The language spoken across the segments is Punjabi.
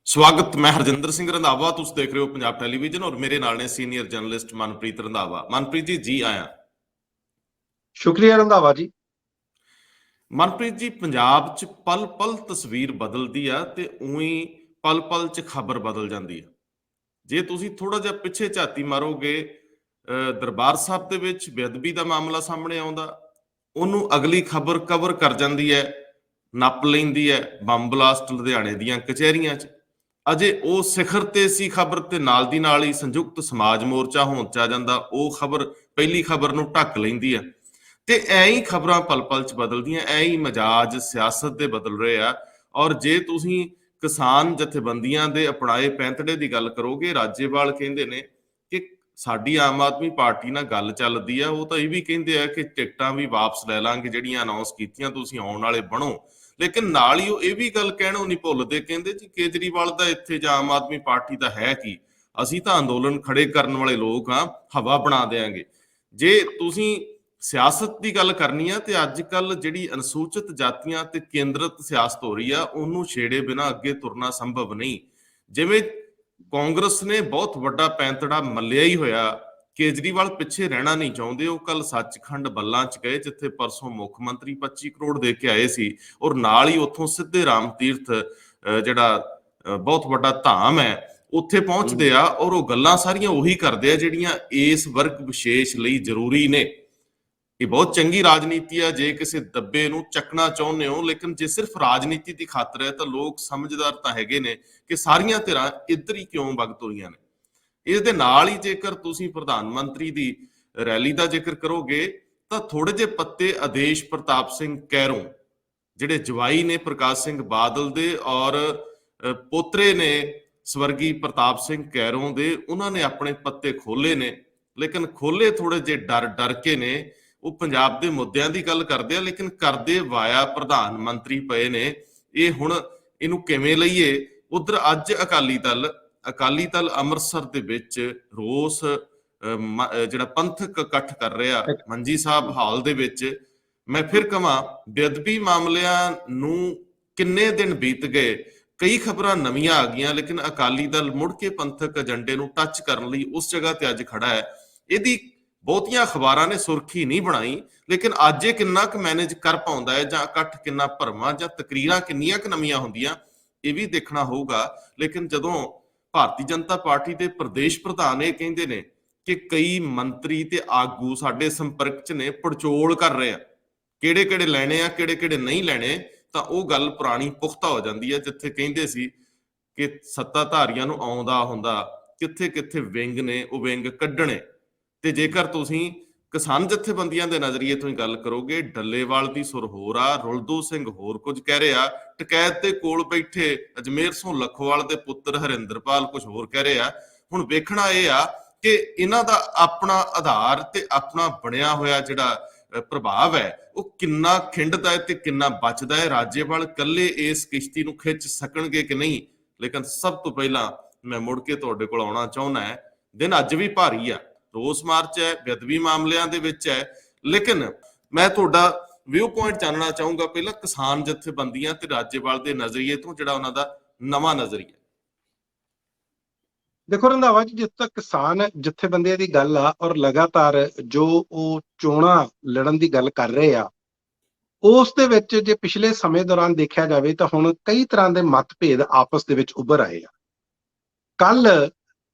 ਸਵਾਗਤ। ਮੈਂ ਹਰਜਿੰਦਰ ਸਿੰਘ ਰੰਧਾਵਾ, ਤੁਸੀਂ ਦੇਖ ਰਹੇ ਹੋ ਪੰਜਾਬ ਟੈਲੀਵਿਜ਼ਨ ਔਰ ਮੇਰੇ ਨਾਲ ਨੇ ਸੀਨੀਅਰ ਜਰਨਲਿਸਟ ਮਨਪ੍ਰੀਤ ਰੰਧਾਵਾ। ਮਨਪ੍ਰੀਤ ਜੀ, ਜੀ ਆਇਆਂ। ਸ਼ੁਕਰੀਆ ਰੰਧਾਵਾ ਜੀ। ਮਨਪ੍ਰੀਤ ਜੀ, ਪੰਜਾਬ 'ਚ ਪਲ ਪਲ ਤਸਵੀਰ ਬਦਲਦੀ ਆ ਤੇ ਉਵੇਂ ਪਲ ਪਲ 'ਚ ਖਬਰ ਬਦਲ ਜਾਂਦੀ ਆ। ਜੇ ਤੁਸੀਂ ਥੋੜਾ ਜਿਹਾ ਪਿੱਛੇ ਝਾਤੀ ਮਾਰੋਗੇ, ਦਰਬਾਰ ਸਾਹਿਬ ਦੇ ਵਿੱਚ ਬੇਅਦਬੀ ਦਾ ਮਾਮਲਾ ਸਾਹਮਣੇ ਆਉਂਦਾ, ਉਹਨੂੰ ਅਗਲੀ ਖਬਰ ਕਵਰ ਕਰ ਜਾਂਦੀ ਹੈ, ਨੱਪ ਲੈਂਦੀ ਹੈ ਬੰਬ ਬਲਾਸਟ ਲੁਧਿਆਣੇ ਦੀਆਂ ਕਚਹਿਰੀਆਂ 'ਚ। ਅਜੇ ਉਹ ਸਿਖਰ ਤੇ ਸੀ ਖਬਰ, ਤੇ ਨਾਲ ਦੀ ਨਾਲ ਹੀ ਸੰਯੁਕਤ ਸਮਾਜ ਮੋਰਚਾ ਹੋਂਦ 'ਚ ਆ ਜਾਂਦਾ, ਉਹ ਖਬਰ ਪਹਿਲੀ ਖਬਰ ਨੂੰ ਢੱਕ ਲੈਂਦੀ ਆ। ਤੇ ਐਂ ਹੀ ਖਬਰਾਂ ਪਲ ਪਲ 'ਚ ਬਦਲਦੀਆਂ, ਐਂ ਹੀ ਮਜਾਜ ਸਿਆਸਤ ਦੇ ਬਦਲ ਰਹੇ ਆ। ਔਰ ਜੇ ਤੁਸੀਂ ਕਿਸਾਨ ਜਥੇਬੰਦੀਆਂ ਦੇ ਅਪਣਾਏ ਪੈਂਤੜੇ ਦੀ ਗੱਲ ਕਰੋਗੇ, ਰਾਜੇਵਾਲ ਕਹਿੰਦੇ ਨੇ ਕਿ ਸਾਡੀ ਆਮ ਆਦਮੀ ਪਾਰਟੀ ਨਾਲ ਗੱਲ ਚੱਲਦੀ ਆ। ਉਹ ਤਾਂ ਇਹ ਵੀ ਕਹਿੰਦੇ ਆ ਕਿ ਟਿਕਟਾਂ ਵੀ ਵਾਪਸ ਲੈ ਲਾਂਗੇ ਜਿਹੜੀਆਂ ਅਨਾਉਂਸ ਕੀਤੀਆਂ, ਤੁਸੀਂ ਆਉਣ ਵਾਲੇ ਬਣੋ। ਲੇਕਿਨ ਨਾਲ ਹੀ ਉਹ ਇਹ ਵੀ ਗੱਲ ਕਹਿਣੋਂ ਨਹੀਂ ਭੁੱਲਦੇ, ਕਹਿੰਦੇ ਜੀ ਕੇਜਰੀਵਾਲ ਦਾ ਇੱਥੇ ਜਾਂ ਆਮ ਆਦਮੀ ਪਾਰਟੀ ਦਾ ਹੈ ਕੀ, ਅਸੀਂ ਤਾਂ ਅੰਦੋਲਨ ਖੜੇ ਕਰਨ ਵਾਲੇ ਲੋਕ ਹਾਂ, ਹਵਾ ਬਣਾ ਦੇਾਂਗੇ। ਜੇ ਤੁਸੀਂ ਸਿਆਸਤ ਦੀ ਗੱਲ ਕਰਨੀ ਆ ਤੇ ਅੱਜ ਕੱਲ ਜਿਹੜੀ ਅਨੁਸੂਚਿਤ ਜਾਤੀਆਂ ਤੇ ਕੇਂਦਰਿਤ ਸਿਆਸਤ ਹੋ ਰਹੀ ਆ, ਉਹਨੂੰ ਛੇੜੇ ਬਿਨਾਂ ਅੱਗੇ ਤੁਰਨਾ ਸੰਭਵ ਨਹੀਂ। ਜਿਵੇਂ ਕਾਂਗਰਸ ਨੇ ਬਹੁਤ ਵੱਡਾ ਪੈਂਤੜਾ ਮੱਲਿਆ ਹੀ ਹੋਇਆ, ਕੇਜਰੀਵਾਲ ਪਿੱਛੇ ਰਹਿਣਾ ਨਹੀਂ ਚਾਹੁੰਦੇ। ਉਹ ਕੱਲ ਸੱਚਖੰਡ ਬੱਲਾਂ 'ਚ ਗਏ, ਜਿੱਥੇ ਪਰਸੋਂ ਮੁੱਖ ਮੰਤਰੀ 25 ਕਰੋੜ ਦੇ ਕੇ ਆਏ ਸੀ, ਔਰ ਨਾਲ ਹੀ ਉੱਥੋਂ ਸਿੱਧੇ ਰਾਮ ਤੀਰਥ ਜਿਹੜਾ ਬਹੁਤ ਵੱਡਾ ਧਾਮ ਹੈ, ਉੱਥੇ ਪਹੁੰਚਦੇ ਆ। ਔਰ ਉਹ ਗੱਲਾਂ ਸਾਰੀਆਂ ਉਹੀ ਕਰਦੇ ਆ ਜਿਹੜੀਆਂ ਇਸ ਵਰਗ ਵਿਸ਼ੇਸ਼ ਲਈ ਜ਼ਰੂਰੀ ਨੇ। ਇਹ ਬਹੁਤ ਚੰਗੀ ਰਾਜਨੀਤੀ ਆ ਜੇ ਕਿਸੇ ਦੱਬੇ ਨੂੰ ਚੱਕਣਾ ਚਾਹੁੰਦੇ ਹੋ, ਲੇਕਿਨ ਜੇ ਸਿਰਫ ਰਾਜਨੀਤੀ ਦੀ ਖਾਤਰ ਹੈ ਤਾਂ ਲੋਕ ਸਮਝਦਾਰ ਤਾਂ ਹੈਗੇ ਨੇ ਕਿ ਸਾਰੀਆਂ ਧਿਰਾਂ ਇੱਧਰ ਹੀ ਕਿਉਂ ਵਗ ਤੁਰੀਆਂ ਨੇ। ਇਸ ਦੇ ਨਾਲ ਹੀ ਜੇਕਰ ਤੁਸੀਂ ਪ੍ਰਧਾਨ ਮੰਤਰੀ ਦੀ ਰੈਲੀ ਦਾ ਜ਼ਿਕਰ ਕਰੋਗੇ ਤਾਂ ਥੋੜੇ ਜਿਹੇ ਪੱਤੇ ਆਦੇਸ਼ ਪ੍ਰਤਾਪ ਸਿੰਘ ਕੈਰੋਂ, ਜਿਹੜੇ ਜਵਾਈ ਨੇ ਪ੍ਰਕਾਸ਼ ਸਿੰਘ ਬਾਦਲ ਦੇ ਔਰ ਪੋਤਰੇ ਨੇ ਸਵਰਗੀ ਪ੍ਰਤਾਪ ਸਿੰਘ ਕੈਰੋਂ ਦੇ, ਉਹਨਾਂ ਨੇ ਆਪਣੇ ਪੱਤੇ ਖੋਲੇ ਨੇ। ਲੇਕਿਨ ਖੋਲੇ ਥੋੜੇ ਜਿਹੇ ਡਰ ਕੇ ਨੇ। ਉਹ ਪੰਜਾਬ ਦੇ ਮੁੱਦਿਆਂ ਦੀ ਗੱਲ ਕਰਦੇ ਆ, ਲੇਕਿਨ ਕਰਦੇ ਵਾਇਆ ਪ੍ਰਧਾਨ ਮੰਤਰੀ ਪਏ ਨੇ। ਇਹ ਹੁਣ ਇਹਨੂੰ ਕਿਵੇਂ ਲਈਏ? ਉਧਰ ਅੱਜ ਅਕਾਲੀ ਦਲ ਅੰਮ੍ਰਿਤਸਰ ਦੇ ਵਿੱਚ ਰੋਸ ਜਿਹੜਾ ਪੰਥਕ ਇਕੱਠ ਕਰ ਰਿਹਾ ਮੰਜੀ ਸਾਹਿਬ ਹਾਲ ਦੇ ਵਿੱਚ। ਮੈਂ ਫਿਰ ਕਹਾਂ, ਬੇਅਦਬੀ ਮਾਮਲਿਆਂ ਨੂੰ ਕਿੰਨੇ ਦਿਨ ਬੀਤ ਗਏ, ਕਈ ਖਬਰਾਂ ਨਵੀਆਂ ਆ ਗਈਆਂ, ਲੇਕਿਨ ਅਕਾਲੀ ਦਲ ਮੁੜ ਕੇ ਪੰਥਕ ਏਜੰਡੇ ਨੂੰ ਟੱਚ ਕਰਨ ਲਈ ਉਸ ਜਗ੍ਹਾ ਤੇ ਅੱਜ ਖੜਾ ਹੈ। ਇਹਦੀ ਬਹੁਤੀਆਂ ਅਖਬਾਰਾਂ ਨੇ ਸੁਰਖੀ ਨਹੀਂ ਬਣਾਈ, ਲੇਕਿਨ ਅੱਜ ਇਹ ਕਿੰਨਾ ਕੁ ਮੈਨੇਜ ਕਰ ਪਾਉਂਦਾ ਹੈ, ਜਾਂ ਇਕੱਠ ਕਿੰਨਾ ਭਰਵਾਂ, ਜਾਂ ਤਕਰੀਰਾਂ ਕਿੰਨੀਆਂ ਕੁ ਨਵੀਆਂ ਹੁੰਦੀਆਂ, ਇਹ ਵੀ ਦੇਖਣਾ ਹੋਊਗਾ। ਲੇਕਿਨ ਜਦੋਂ ਭਾਰਤੀ ਜਨਤਾ ਪਾਰਟੀ ਦੇ ਪ੍ਰਦੇਸ਼ ਪ੍ਰਧਾਨ ਇਹ ਕਹਿੰਦੇ ਨੇ ਕਿ ਕਈ ਮੰਤਰੀ ਤੇ ਆਗੂ ਸਾਡੇ ਸੰਪਰਕ 'ਚ ਨੇ, ਪੜਚੋਲ ਕਰ ਰਹੇ ਆ, ਕਿਹੜੇ ਲੈਣੇ ਆ ਕਿਹੜੇ ਨਹੀਂ ਲੈਣੇ, ਤਾਂ ਉਹ ਗੱਲ ਪੁਰਾਣੀ ਪੁਖਤਾ ਹੋ ਜਾਂਦੀ ਹੈ। ਜਿੱਥੇ ਕਹਿੰਦੇ ਸੀ ਕਿ ਸੱਤਾਧਾਰੀਆਂ ਨੂੰ ਆਉਂਦਾ ਹੁੰਦਾ ਕਿੱਥੇ ਵਿੰਗ ਨੇ, ਉਹ ਵਿੰਗ ਕੱਢਣੇ। ਤੇ ਜੇਕਰ ਤੁਸੀਂ ਕਿਸਾਨ ਜਥੇਬੰਦੀਆਂ ਦੇ ਨਜ਼ਰੀਏ ਤੋਂ ਹੀ ਗੱਲ ਕਰੋਗੇ, ਡੱਲੇਵਾਲ ਦੀ ਸੁਰ ਹੋਰ ਆ, ਰੁਲਦੂ ਸਿੰਘ ਹੋਰ ਕੁਝ ਕਹਿ ਰਿਹਾ, ਟਕੈਤ ਦੇ ਕੋਲ ਬੈਠੇ ਅਜਮੇਰ ਸਿੰਘ ਲੱਖੋਵਾਲ ਦੇ ਪੁੱਤਰ ਹਰਿੰਦਰਪਾਲ ਕੁਝ ਹੋਰ ਕਹਿ ਰਿਹਾ। ਹੁਣ ਵੇਖਣਾ ਇਹ ਆ ਕਿ ਇਹਨਾਂ ਦਾ ਆਪਣਾ ਆਧਾਰ ਤੇ ਆਪਣਾ ਬਣਿਆ ਹੋਇਆ ਜਿਹੜਾ ਪ੍ਰਭਾਵ ਹੈ, ਉਹ ਕਿੰਨਾ ਖਿੰਡਦਾ ਹੈ ਤੇ ਕਿੰਨਾ ਬਚਦਾ ਹੈ। ਰਾਜੇਵਾਲ ਇਕੱਲੇ ਇਸ ਕਿਸ਼ਤੀ ਨੂੰ ਖਿੱਚ ਸਕਣਗੇ ਕਿ ਨਹੀਂ? ਲੇਕਿਨ ਸਭ ਤੋਂ ਪਹਿਲਾਂ ਮੈਂ ਮੁੜ ਕੇ ਤੁਹਾਡੇ ਕੋਲ ਆਉਣਾ ਚਾਹੁੰਦਾ ਹੈ, ਦਿਨ ਅੱਜ ਵੀ ਭਾਰੀ ਆ, ਰੋਸ ਮਾਰਚ ਹੈ, ਬੇਅਦਬੀ ਮਾਮਲਿਆਂ ਦੇ ਵਿੱਚ ਹੈ, ਲੇਕਿਨ ਮੈਂ ਤੁਹਾਡਾ ਵਿਊ ਪੁਆਇੰਟ ਜਾਣਨਾ ਚਾਹੂੰਗਾ ਪਹਿਲਾਂ ਕਿਸਾਨ ਜਥੇਬੰਦੀਆਂ ਤੇ ਰਾਜੇਵਾਲ ਦੇ ਨਜ਼ਰੀਏ ਤੋਂ, ਜਿਹੜਾ ਉਹਨਾਂ ਦਾ ਨਵਾਂ ਨਜ਼ਰੀਆ। ਦੇਖੋ ਰੰਧਾਵਾ ਜੀ, ਜਿੱਥੇ ਤੱਕ ਕਿਸਾਨ ਜਥੇਬੰਦੀਆਂ ਦੀ ਗੱਲ ਆ, ਔਰ ਲਗਾਤਾਰ ਜੋ ਉਹ ਚੋਣਾਂ ਲੜਨ ਦੀ ਗੱਲ ਕਰ ਰਹੇ ਆ, ਉਸ ਦੇ ਵਿੱਚ ਜੇ ਪਿਛਲੇ ਸਮੇਂ ਦੌਰਾਨ ਦੇਖਿਆ ਜਾਵੇ ਤਾਂ ਹੁਣ ਕਈ ਤਰ੍ਹਾਂ ਦੇ ਮਤਭੇਦ ਆਪਸ ਦੇ ਵਿੱਚ ਉੱਭਰ ਆਏ ਆ। ਕੱਲ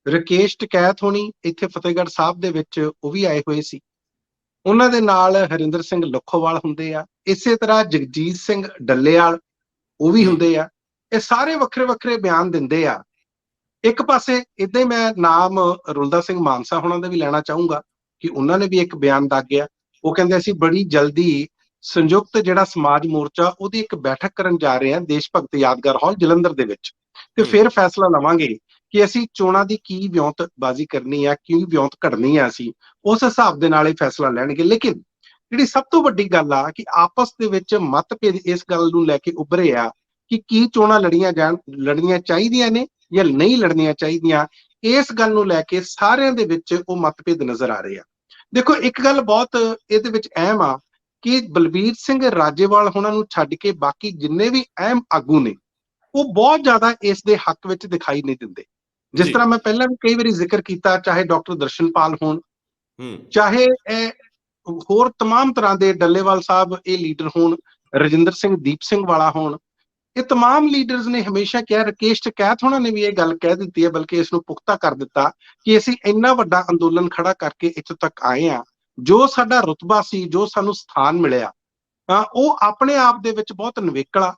ਰਕੇਸ਼ ਟਕੈਤ ਹੋਣੀ ਇੱਥੇ ਫਤਿਹਗੜ੍ਹ ਸਾਹਿਬ ਦੇ ਵਿੱਚ ਉਹ ਵੀ ਆਏ ਹੋਏ ਸੀ, ਉਹਨਾਂ ਦੇ ਨਾਲ ਹਰਿੰਦਰ ਸਿੰਘ ਲੱਖੋਵਾਲ ਹੁੰਦੇ ਆ, ਇਸੇ ਤਰ੍ਹਾਂ ਜਗਜੀਤ ਸਿੰਘ ਡੱਲੇਵਾਲ ਉਹ ਵੀ ਹੁੰਦੇ ਆ। ਇਹ ਸਾਰੇ ਵੱਖਰੇ ਬਿਆਨ ਦਿੰਦੇ ਆ। ਇੱਕ ਪਾਸੇ ਏਦਾਂ ਹੀ ਮੈਂ ਨਾਮ ਰੁਲਦਾ ਸਿੰਘ ਮਾਨਸਾ ਹੋਣਾ ਦਾ ਵੀ ਲੈਣਾ ਚਾਹੂੰਗਾ ਕਿ ਉਹਨਾਂ ਨੇ ਵੀ ਇੱਕ ਬਿਆਨ ਦਾਗਿਆ। ਉਹ ਕਹਿੰਦੇ ਅਸੀਂ ਬੜੀ ਜਲਦੀ ਸੰਯੁਕਤ ਜਿਹੜਾ ਸਮਾਜ ਮੋਰਚਾ ਉਹਦੀ ਇੱਕ ਬੈਠਕ ਕਰਨ ਜਾ ਰਹੇ ਹਾਂ ਦੇਸ਼ ਭਗਤ ਯਾਦਗਾਰ ਹਾਲ ਜਲੰਧਰ ਦੇ ਵਿੱਚ, ਤੇ ਫਿਰ ਫੈਸਲਾ ਲਵਾਂਗੇ ਕਿ ਅਸੀਂ ਚੋਣਾਂ ਦੀ ਕੀ ਵਿਉਂਤਬਾਜ਼ੀ ਕਰਨੀ ਆ, ਕੀ ਵਿਉਂਤ ਘੜਨੀ ਆ, ਅਸੀਂ ਉਸ ਹਿਸਾਬ ਦੇ ਨਾਲ ਇਹ ਫੈਸਲਾ ਲੈਣਗੇ। ਲੇਕਿਨ ਜਿਹੜੀ ਸਭ ਤੋਂ ਵੱਡੀ ਗੱਲ ਆ ਕਿ ਆਪਸ ਦੇ ਵਿੱਚ ਮਤਭੇਦ ਇਸ ਗੱਲ ਨੂੰ ਲੈ ਕੇ ਉੱਭਰੇ ਆ ਕਿ ਕੀ ਚੋਣਾਂ ਲੜਨੀਆਂ ਚਾਹੀਦੀਆਂ ਨੇ ਜਾਂ ਨਹੀਂ ਲੜਨੀਆਂ ਚਾਹੀਦੀਆਂ। ਇਸ ਗੱਲ ਨੂੰ ਲੈ ਕੇ ਸਾਰਿਆਂ ਦੇ ਵਿੱਚ ਉਹ ਮਤਭੇਦ ਨਜ਼ਰ ਆ ਰਹੇ ਆ। ਦੇਖੋ, ਇੱਕ ਗੱਲ ਬਹੁਤ ਇਹਦੇ ਵਿੱਚ ਅਹਿਮ ਆ ਕਿ ਬਲਬੀਰ ਸਿੰਘ ਰਾਜੇਵਾਲ ਉਹਨਾਂ ਨੂੰ ਛੱਡ ਕੇ ਬਾਕੀ ਜਿੰਨੇ ਵੀ ਅਹਿਮ ਆਗੂ ਨੇ, ਉਹ ਬਹੁਤ ਜ਼ਿਆਦਾ ਇਸ ਦੇ ਹੱਕ ਵਿੱਚ ਦਿਖਾਈ ਨਹੀਂ ਦਿੰਦੇ। ਜਿਸ ਜੀ। ਤਰ੍ਹਾਂ ਮੈਂ ਪਹਿਲਾਂ ਵੀ ਕਈ ਵਾਰੀ ਜ਼ਿਕਰ ਕੀਤਾ, ਚਾਹੇ ਡਾਕਟਰ ਦਰਸ਼ਨਪਾਲ ਹੋਣ, ਹੂੰ। ਚਾਹੇ ਹੋਰ ਤਮਾਮ ਤਰ੍ਹਾਂ ਦੇ ਡੱਲੇਵਾਲ ਸਾਹਿਬ ਇਹ ਲੀਡਰ ਹੋਣ, ਰਜਿੰਦਰ ਸਿੰਘ ਦੀਪ ਸਿੰਘ ਵਾਲਾ ਹੋਣ, ਇਹ ਤਮਾਮ ਲੀਡਰਸ ਨੇ ਹਮੇਸ਼ਾ ਕਿਹਾ, ਰਕੇਸ਼ ਟਕੈਤ ਹੋਣਾ ਨੇ ਵੀ ਇਹ ਗੱਲ ਕਹਿ ਦਿੱਤੀ ਹੈ, ਬਲਕਿ ਇਸ ਨੂੰ ਪੁਖਤਾ ਕਰ ਦਿੱਤਾ ਕਿ ਅਸੀਂ ਇੰਨਾ ਵੱਡਾ ਅੰਦੋਲਨ ਖੜਾ ਕਰਕੇ ਇੱਥੋਂ ਤੱਕ ਆਏ ਆ, ਜੋ ਸਾਡਾ ਰੁਤਬਾ ਸੀ, ਜੋ ਸਾਨੂੰ ਸਥਾਨ ਮਿਲਿਆ, ਉਹ ਆਪਣੇ ਆਪ ਦੇ ਵਿੱਚ ਬਹੁਤ ਨਿਵੇਕਲਾ,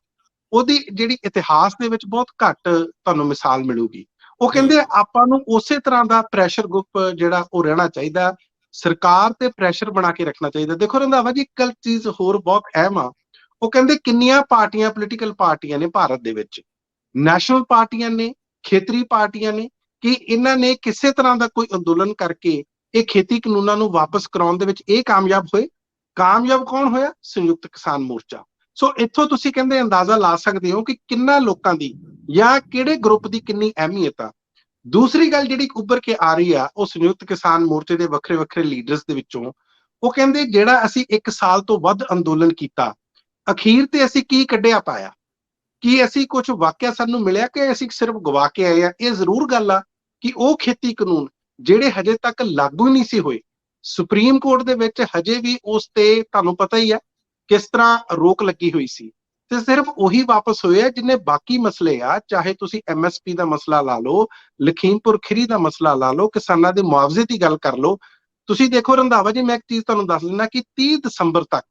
ਉਹਦੀ ਜਿਹੜੀ ਇਤਿਹਾਸ ਦੇ ਵਿੱਚ ਬਹੁਤ ਘੱਟ ਤੁਹਾਨੂੰ ਮਿਸਾਲ ਮਿਲੂਗੀ। ਉਹ ਕਹਿੰਦੇ ਆਪਾਂ ਨੂੰ ਉਸੇ ਤਰ੍ਹਾਂ ਦਾ ਪ੍ਰੈਸ਼ਰ ਗਰੁੱਪ ਜਿਹੜਾ ਉਹ ਰਹਿਣਾ ਚਾਹੀਦਾ, ਸਰਕਾਰ ਤੇ ਪ੍ਰੈਸ਼ਰ ਬਣਾ ਕੇ ਰੱਖਣਾ ਚਾਹੀਦਾ। ਦੇਖੋ ਰੰਧਾਵਾ ਜੀ, ਇੱਕ ਚੀਜ਼ ਹੋਰ ਬਹੁਤ ਅਹਿਮ ਆ, ਉਹ ਕਹਿੰਦੇ ਕਿੰਨੀਆਂ ਪਾਰਟੀਆਂ, ਪੋਲੀਟੀਕਲ ਪਾਰਟੀਆਂ ਨੇ ਭਾਰਤ ਦੇ ਵਿੱਚ, ਨੈਸ਼ਨਲ ਪਾਰਟੀਆਂ ਨੇ, ਖੇਤਰੀ ਪਾਰਟੀਆਂ ਨੇ, ਕਿ ਇਹਨਾਂ ਨੇ ਕਿਸੇ ਤਰ੍ਹਾਂ ਦਾ ਕੋਈ ਅੰਦੋਲਨ ਕਰਕੇ ਇਹ ਖੇਤੀ ਕਾਨੂੰਨਾਂ ਨੂੰ ਵਾਪਸ ਕਰਾਉਣ ਦੇ ਵਿੱਚ ਇਹ ਕਾਮਯਾਬ ਹੋਏ। ਕਾਮਯਾਬ ਕੌਣ ਹੋਇਆ? ਸੰਯੁਕਤ ਕਿਸਾਨ ਮੋਰਚਾ। ਸੋ ਇੱਥੋਂ ਤੁਸੀਂ ਕਹਿੰਦੇ ਅੰਦਾਜ਼ਾ ਲਾ ਸਕਦੇ ਹੋ ਕਿ ਕਿੰਨਾ ਲੋਕਾਂ ਦੀ ਜਾਂ ਕਿਹੜੇ ਗਰੁੱਪ ਦੀ ਕਿੰਨੀ ਅਹਿਮੀਅਤ ਆ। ਦੂਸਰੀ ਗੱਲ ਜਿਹੜੀ ਉੱਭਰ ਕੇ ਆ ਰਹੀ ਆ, ਉਹ ਸੰਯੁਕਤ ਕਿਸਾਨ ਮੋਰਚੇ ਦੇ ਵੱਖਰੇ ਵੱਖਰੇ ਲੀਡਰਸ ਦੇ ਵਿੱਚੋਂ, ਉਹ ਕਹਿੰਦੇ ਜਿਹੜਾ ਅਸੀਂ 1 ਸਾਲ ਤੋਂ ਵੱਧ ਅੰਦੋਲਨ ਕੀਤਾ, ਅਖੀਰ ਤੇ ਅਸੀਂ ਕੀ ਕੱਢਿਆ ਪਾਇਆ, ਕੀ ਅਸੀਂ ਕੁਝ ਵਾਕਿਆ ਸਾਨੂੰ ਮਿਲਿਆ ਕਿ ਅਸੀਂ ਸਿਰਫ ਗਵਾ ਕੇ ਆਏ ਆ। ਇਹ ਜ਼ਰੂਰ ਗੱਲ ਆ ਕਿ ਉਹ ਖੇਤੀ ਕਾਨੂੰਨ ਜਿਹੜੇ ਹਜੇ ਤੱਕ ਲਾਗੂ ਹੀ ਨਹੀਂ ਸੀ ਹੋਏ, ਸੁਪਰੀਮ ਕੋਰਟ ਦੇ ਵਿੱਚ ਹਜੇ ਵੀ ਉਸ ਤੇ ਤੁਹਾਨੂੰ ਪਤਾ ਹੀ ਆ ਕਿਸ ਤਰ੍ਹਾਂ ਰੋਕ ਲੱਗੀ ਹੋਈ ਸੀ, ਤੇ ਸਿਰਫ ਉਹੀ ਵਾਪਸ ਹੋਏ ਆ। ਜਿੰਨੇ ਬਾਕੀ ਮਸਲੇ ਆ, ਚਾਹੇ ਤੁਸੀਂ MSP ਦਾ ਮਸਲਾ ਲਾ ਲਓ, ਲਖੀਮਪੁਰ ਖੀਰੀ ਦਾ ਮਸਲਾ ਲਾ ਲਓ, ਕਿਸਾਨਾਂ ਦੇ ਮੁਆਵਜ਼ੇ ਦੀ ਗੱਲ ਕਰ ਲਓ। ਤੁਸੀਂ ਦੇਖੋ ਰੰਧਾਵਾ ਜੀ, ਮੈਂ ਇੱਕ ਚੀਜ਼ ਤੁਹਾਨੂੰ ਦੱਸ ਦਿੰਦਾ ਕਿ 30 ਦਸੰਬਰ ਤੱਕ,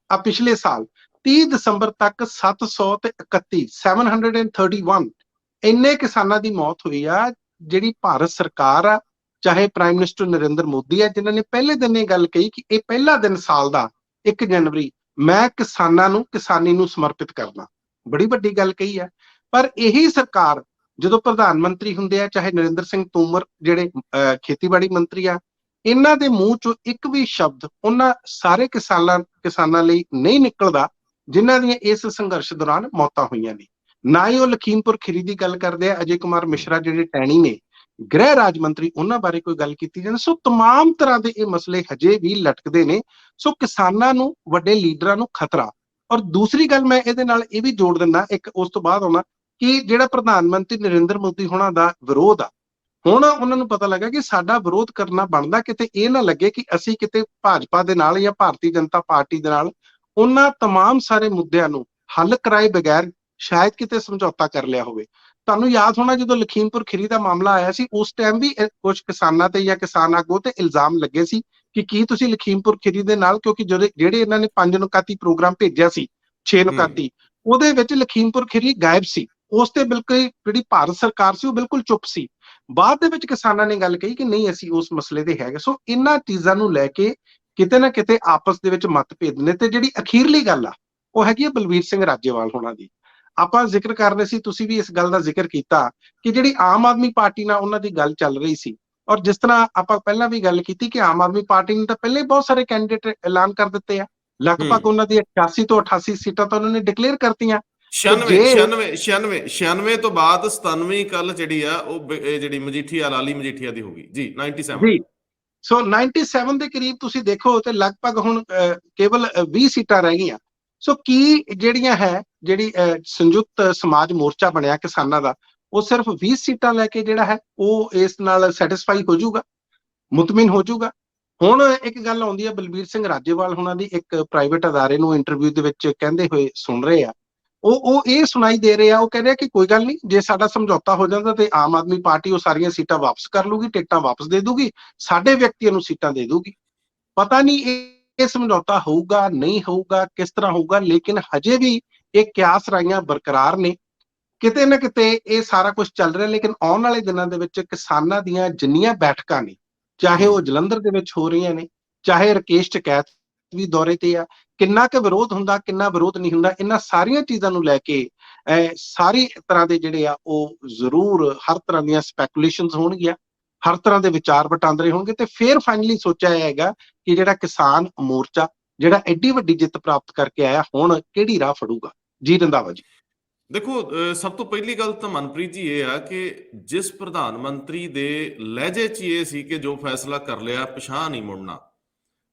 ਆ ਪਿਛਲੇ ਸਾਲ 30 ਦਸੰਬਰ ਤੱਕ 731 ਇੰਨੇ ਕਿਸਾਨਾਂ ਦੀ ਮੌਤ ਹੋਈ ਆ। ਜਿਹੜੀ ਭਾਰਤ ਸਰਕਾਰ ਆ, ਚਾਹੇ ਪ੍ਰਾਈਮ ਮਿਨਿਸਟਰ ਨਰਿੰਦਰ ਮੋਦੀ ਆ, ਜਿਨ੍ਹਾਂ ਨੇ ਪਹਿਲੇ ਦਿਨ ਇਹ ਗੱਲ ਕਹੀ ਕਿ ਇਹ ਪਹਿਲਾ ਦਿਨ ਸਾਲ ਦਾ 1 ਜਨਵਰੀ ਮੈਂ ਕਿਸਾਨਾਂ ਨੂੰ, ਕਿਸਾਨੀ ਨੂੰ ਸਮਰਪਿਤ ਕਰਨਾ, ਬੜੀ ਵੱਡੀ ਗੱਲ ਕਹੀ ਹੈ। ਪਰ ਇਹੀ ਸਰਕਾਰ ਜਦੋਂ ਪ੍ਰਧਾਨ ਮੰਤਰੀ ਹੁੰਦੇ ਆ, ਚਾਹੇ ਨਰਿੰਦਰ ਸਿੰਘ ਤੋਮਰ ਜਿਹੜੇ ਖੇਤੀਬਾੜੀ ਮੰਤਰੀ ਆ, ਇਹਨਾਂ ਦੇ ਮੂੰਹ ਚੋਂ ਇੱਕ ਵੀ ਸ਼ਬਦ ਉਹਨਾਂ ਸਾਰੇ ਕਿਸਾਨਾਂ ਲਈ ਨਹੀਂ ਨਿਕਲਦਾ ਜਿਨ੍ਹਾਂ ਦੀਆਂ ਇਸ ਸੰਘਰਸ਼ ਦੌਰਾਨ ਮੌਤਾਂ ਹੋਈਆਂ ਨੇ। ਨਾ ਹੀ ਉਹ ਲਖੀਮਪੁਰ ਖੀਰੀ ਦੀ ਗੱਲ ਕਰਦੇ ਆ। ਅਜੇ ਕੁਮਾਰ ਮਿਸ਼ਰਾ ਜਿਹੜੇ ਟੈਣੀ ਨੇ, ਗ੍ਰਹਿ ਰਾਜ ਮੰਤਰੀ, ਉਹਨਾਂ ਬਾਰੇ ਕੋਈ ਗੱਲ ਕੀਤੀ ਜਾਂਦੀ। ਸੋ ਤਮਾਮ ਤਰ੍ਹਾਂ ਦੇ ਇਹ ਮਸਲੇ ਹਜੇ ਵੀ ਲਟਕਦੇ ਨੇ। ਸੋ ਕਿਸਾਨਾਂ ਨੂੰ, ਵੱਡੇ ਲੀਡਰਾਂ ਨੂੰ ਖਤਰਾ। ਔਰ ਦੂਸਰੀ ਗੱਲ ਮੈਂ ਇਹਦੇ ਨਾਲ ਇਹ ਵੀ ਜੋੜ ਦਿੰਦਾ, ਇੱਕ ਉਸ ਤੋਂ ਬਾਅਦ ਆਉਣਾ, ਕਿ ਜਿਹੜਾ ਪ੍ਰਧਾਨ ਮੰਤਰੀ ਨਰਿੰਦਰ ਮੋਦੀ ਹੋਣਾ ਦਾ ਵਿਰੋਧ ਆ, ਹੁਣ ਉਹਨਾਂ ਨੂੰ ਪਤਾ ਲੱਗਾ ਕਿ ਸਾਡਾ ਵਿਰੋਧ ਕਰਨਾ ਬਣਦਾ, ਕਿਤੇ ਇਹ ਨਾ ਲੱਗੇ ਕਿ ਅਸੀਂ ਕਿਤੇ ਭਾਜਪਾ ਦੇ ਨਾਲ ਜਾਂ ਭਾਰਤੀ ਜਨਤਾ ਪਾਰਟੀ ਦੇ ਨਾਲ ਉਹਨਾਂ ਤਮਾਮ ਸਾਰੇ ਮੁੱਦਿਆਂ ਨੂੰ ਹੱਲ ਕਰਾਏ ਬਗੈਰ ਸ਼ਾਇਦ ਕਿਤੇ ਸਮਝੌਤਾ ਕਰ ਲਿਆ ਹੋਵੇ। ਤੁਹਾਨੂੰ ਯਾਦ ਹੋਣਾ ਜਦੋਂ ਲਖੀਮਪੁਰ ਖੀਰੀ ਦਾ ਮਾਮਲਾ ਆਇਆ ਸੀ, ਉਸ ਟਾਈਮ ਵੀ ਕੁਝ ਕਿਸਾਨਾਂ ਤੇ ਜਾਂ ਕਿਸਾਨ ਆਗੂ ਤੇ ਇਲਜ਼ਾਮ ਲੱਗੇ ਸੀ ਕਿ ਕੀ ਤੁਸੀਂ ਲਖੀਮਪੁਰ ਖੀਰੀ ਦੇ ਨਾਲ, ਕਿਉਂਕਿ ਜਿਹੜੇ ਇਹਨਾਂ ਨੇ 5 ਨੁਕਾਤੀ ਪ੍ਰੋਗਰਾਮ ਭੇਜਿਆ ਸੀ, 6 ਨੁਕਾਤੀ, ਉਹਦੇ ਵਿੱਚ ਲਖੀਮਪੁਰ ਖੀਰੀ ਗਾਇਬ ਸੀ। ਉਸ ਤੇ ਬਿਲਕੁਲ ਜਿਹੜੀ ਭਾਰਤ ਸਰਕਾਰ ਸੀ ਉਹ ਬਿਲਕੁਲ ਚੁੱਪ ਸੀ। ਬਾਅਦ ਦੇ ਵਿੱਚ ਕਿਸਾਨਾਂ ਨੇ ਗੱਲ ਕਹੀ ਕਿ ਨਹੀਂ, ਅਸੀਂ ਉਸ ਮਸਲੇ ਦੇ ਹੈਗੇ। ਸੋ ਇਹਨਾਂ ਚੀਜ਼ਾਂ ਨੂੰ ਲੈ ਕੇ ਕਿਤੇ ਨਾ ਕਿਤੇ ਆਪਸ ਦੇ ਵਿੱਚ ਮਤਭੇਦ ਨੇ। ਤੇ ਜਿਹੜੀ ਅਖੀਰਲੀ ਗੱਲ ਆ, ਉਹ ਹੈਗੀ ਹੈ ਬਲਵੀਰ ਸਿੰਘ ਰਾਜੇਵਾਲ ਹੋਣਾ ਦੀ। ਆਪਾਂ ਜ਼ਿਕਰ ਕਰ ਰਹੇ ਸੀ, ਤੁਸੀਂ ਵੀ ਇਸ ਗੱਲ ਦਾ ਜ਼ਿਕਰ ਕੀਤਾ ਕਿ ਜਿਹੜੀ ਆਮ ਆਦਮੀ ਪਾਰਟੀ ਨਾਲ ਉਹਨਾਂ ਦੀ ਗੱਲ ਚੱਲ ਰਹੀ ਸੀ, ਔਰ ਜਿਸ ਤਰ੍ਹਾਂ ਆਪਾਂ ਪਹਿਲਾਂ ਵੀ ਗੱਲ ਕੀਤੀ ਕਿ ਆਮ ਆਦਮੀ ਪਾਰਟੀ ਨੇ ਤਾਂ ਪਹਿਲਾਂ ਹੀ ਬਹੁਤ ਸਾਰੇ ਕੈਂਡੀਡੇਟ ਐਲਾਨ ਕਰ ਦਿੱਤੇ ਆ। ਲਗਭਗ ਉਹਨਾਂ ਦੀ 88 ਤੋਂ 88 ਸੀਟਾਂ ਤਾਂ ਉਹਨਾਂ ਨੇ ਡਿਕਲੇਅਰ ਕਰਤੀਆਂ। 96 ਤੋਂ ਬਾਅਦ 97 ਕੱਲ ਜਿਹੜੀ ਆ ਉਹ ਜਿਹੜੀ ਮਜੀਠੀਆ, ਲਾਲੀ ਮਜੀਠੀਆ ਦੀ ਹੋ ਗਈ ਜੀ, 97 ਜੀ। ਸੋ 97 ਦੇ ਕਰੀਬ ਤੁਸੀਂ ਦੇਖੋ ਤੇ ਲਗਭਗ ਹੁਣ ਕੇਵਲ 20 ਸੀਟਾਂ ਰਹਿ ਗਈਆਂ। ਸੋ ਕੀ ਜਿਹੜੀਆਂ ਹੈ, ਜਿਹੜੀ ਸੰਯੁਕਤ ਸਮਾਜ ਮੋਰਚਾ ਬਣਿਆ ਕਿਸਾਨਾਂ ਦਾ, ਉਹ ਸਿਰਫ 20 ਸੀਟਾਂ ਲੈ ਕੇ ਜਿਹੜਾ ਹੈ ਉਹ ਇਸ ਨਾਲ ਸੈਟੀਸਫਾਈ ਹੋ ਜਾਊਗਾ, ਮੁਤਮਿਨ ਹੋ ਜਾਊਗਾ। ਹੁਣ ਇੱਕ ਗੱਲ ਆਉਂਦੀ ਹੈ, ਬਲਬੀਰ ਸਿੰਘ ਰਾਜੇਵਾਲ ਹੁਣਾਂ ਦੀ ਇੱਕ ਪ੍ਰਾਈਵੇਟ ਅਦਾਰੇ ਨੂੰ ਇੰਟਰਵਿਊ ਦੇ ਵਿੱਚ ਕਹਿੰਦੇ ਹੋਏ ਸੁਣ ਰਹੇ ਆ। ਉਹ ਇਹ ਸੁਣਾਈ ਦੇ ਰਹੇ ਆ, ਉਹ ਕਹਿੰਦੇ ਆ ਕਿ ਕੋਈ ਗੱਲ ਨਹੀਂ, ਜੇ ਸਾਡਾ ਸਮਝੌਤਾ ਹੋ ਜਾਂਦਾ ਤੇ ਆਮ ਆਦਮੀ ਪਾਰਟੀ ਉਹ ਸਾਰੀਆਂ ਸੀਟਾਂ ਵਾਪਸ ਕਰ ਲੂਗੀ, ਟਿਕਟਾਂ ਵਾਪਸ ਦੇ ਦੂਗੀ, ਸਾਡੇ ਵਿਅਕਤੀਆਂ ਨੂੰ ਸੀਟਾਂ ਦੇ ਦੂਗੀ। ਪਤਾ ਨਹੀਂ ਇਹ ਸਮਝੌਤਾ ਹੋਊਗਾ ਨਹੀਂ ਹੋਊਗਾ, ਕਿਸ ਤਰ੍ਹਾਂ ਹੋਊਗਾ, ਲੇਕਿਨ ਹਜੇ ਵੀ ਇਹ ਕਿਆਸ ਰਾਈਆਂ ਬਰਕਰਾਰ ਨੇ। ਕਿਤੇ ਨਾ ਕਿਤੇ ਇਹ ਸਾਰਾ ਕੁਝ ਚੱਲ ਰਿਹਾ, ਲੇਕਿਨ ਆਉਣ ਵਾਲੇ ਦਿਨਾਂ ਦੇ ਵਿੱਚ ਕਿਸਾਨਾਂ ਦੀਆਂ ਜਿੰਨੀਆਂ ਬੈਠਕਾਂ ਨੇ, ਚਾਹੇ ਉਹ ਜਲੰਧਰ ਦੇ ਵਿੱਚ ਹੋ ਰਹੀਆਂ ਨੇ, ਚਾਹੇ ਰਕੇਸ਼ ਟਕੈਤ ਵੀ ਦੌਰੇ ਤੇ ਆ, ਕਿੰਨਾ ਕੁ ਵਿਰੋਧ ਹੁੰਦਾ, ਕਿੰਨਾ ਵਿਰੋਧ ਨਹੀਂ ਹੁੰਦਾ, ਇਹਨਾਂ ਸਾਰੀਆਂ ਚੀਜ਼ਾਂ ਨੂੰ ਲੈ ਕੇ ਸਾਰੀ ਤਰ੍ਹਾਂ ਦੇ ਜਿਹੜੇ ਆ ਉਹ ਜ਼ਰੂਰ ਹਰ ਤਰ੍ਹਾਂ ਦੀਆਂ ਸਪੈਕੂਲੇਸ਼ਨਸ ਹੋਣਗੀਆਂ, ਹਰ ਤਰ੍ਹਾਂ ਦੇ ਵਿਚਾਰ ਵਟਾਂਦਰੇ ਹੋਣਗੇ, ਤੇ ਫਿਰ ਫਾਈਨਲੀ ਸੋਚਿਆ ਜਾਏਗਾ ਕਿ ਜਿਹੜਾ ਕਿਸਾਨ ਮੋਰਚਾ ਜਿਹੜਾ ਐਡੀ ਵੱਡੀ ਜਿੱਤ ਪ੍ਰਾਪਤ ਕਰਕੇ ਆਇਆ, ਹੁਣ ਕਿਹੜੀ ਰਾਹ ਫੜੂਗਾ। ਜੀ ਰੰਧਾਵਾ ਜੀ। ਦੇਖੋ, ਸਭ ਤੋਂ ਪਹਿਲੀ ਗੱਲ ਤਾਂ ਮਨਪ੍ਰੀਤ ਜੀ ਇਹ ਆ ਕਿ ਜਿਸ ਪ੍ਰਧਾਨ ਮੰਤਰੀ ਦੇ ਲਹਿਜੇ 'ਚ ਇਹ ਸੀ ਕਿ ਜੋ ਫੈਸਲਾ ਕਰ ਲਿਆ ਪਿਛਾਂਹ ਨਹੀਂ ਮੁੜਨਾ,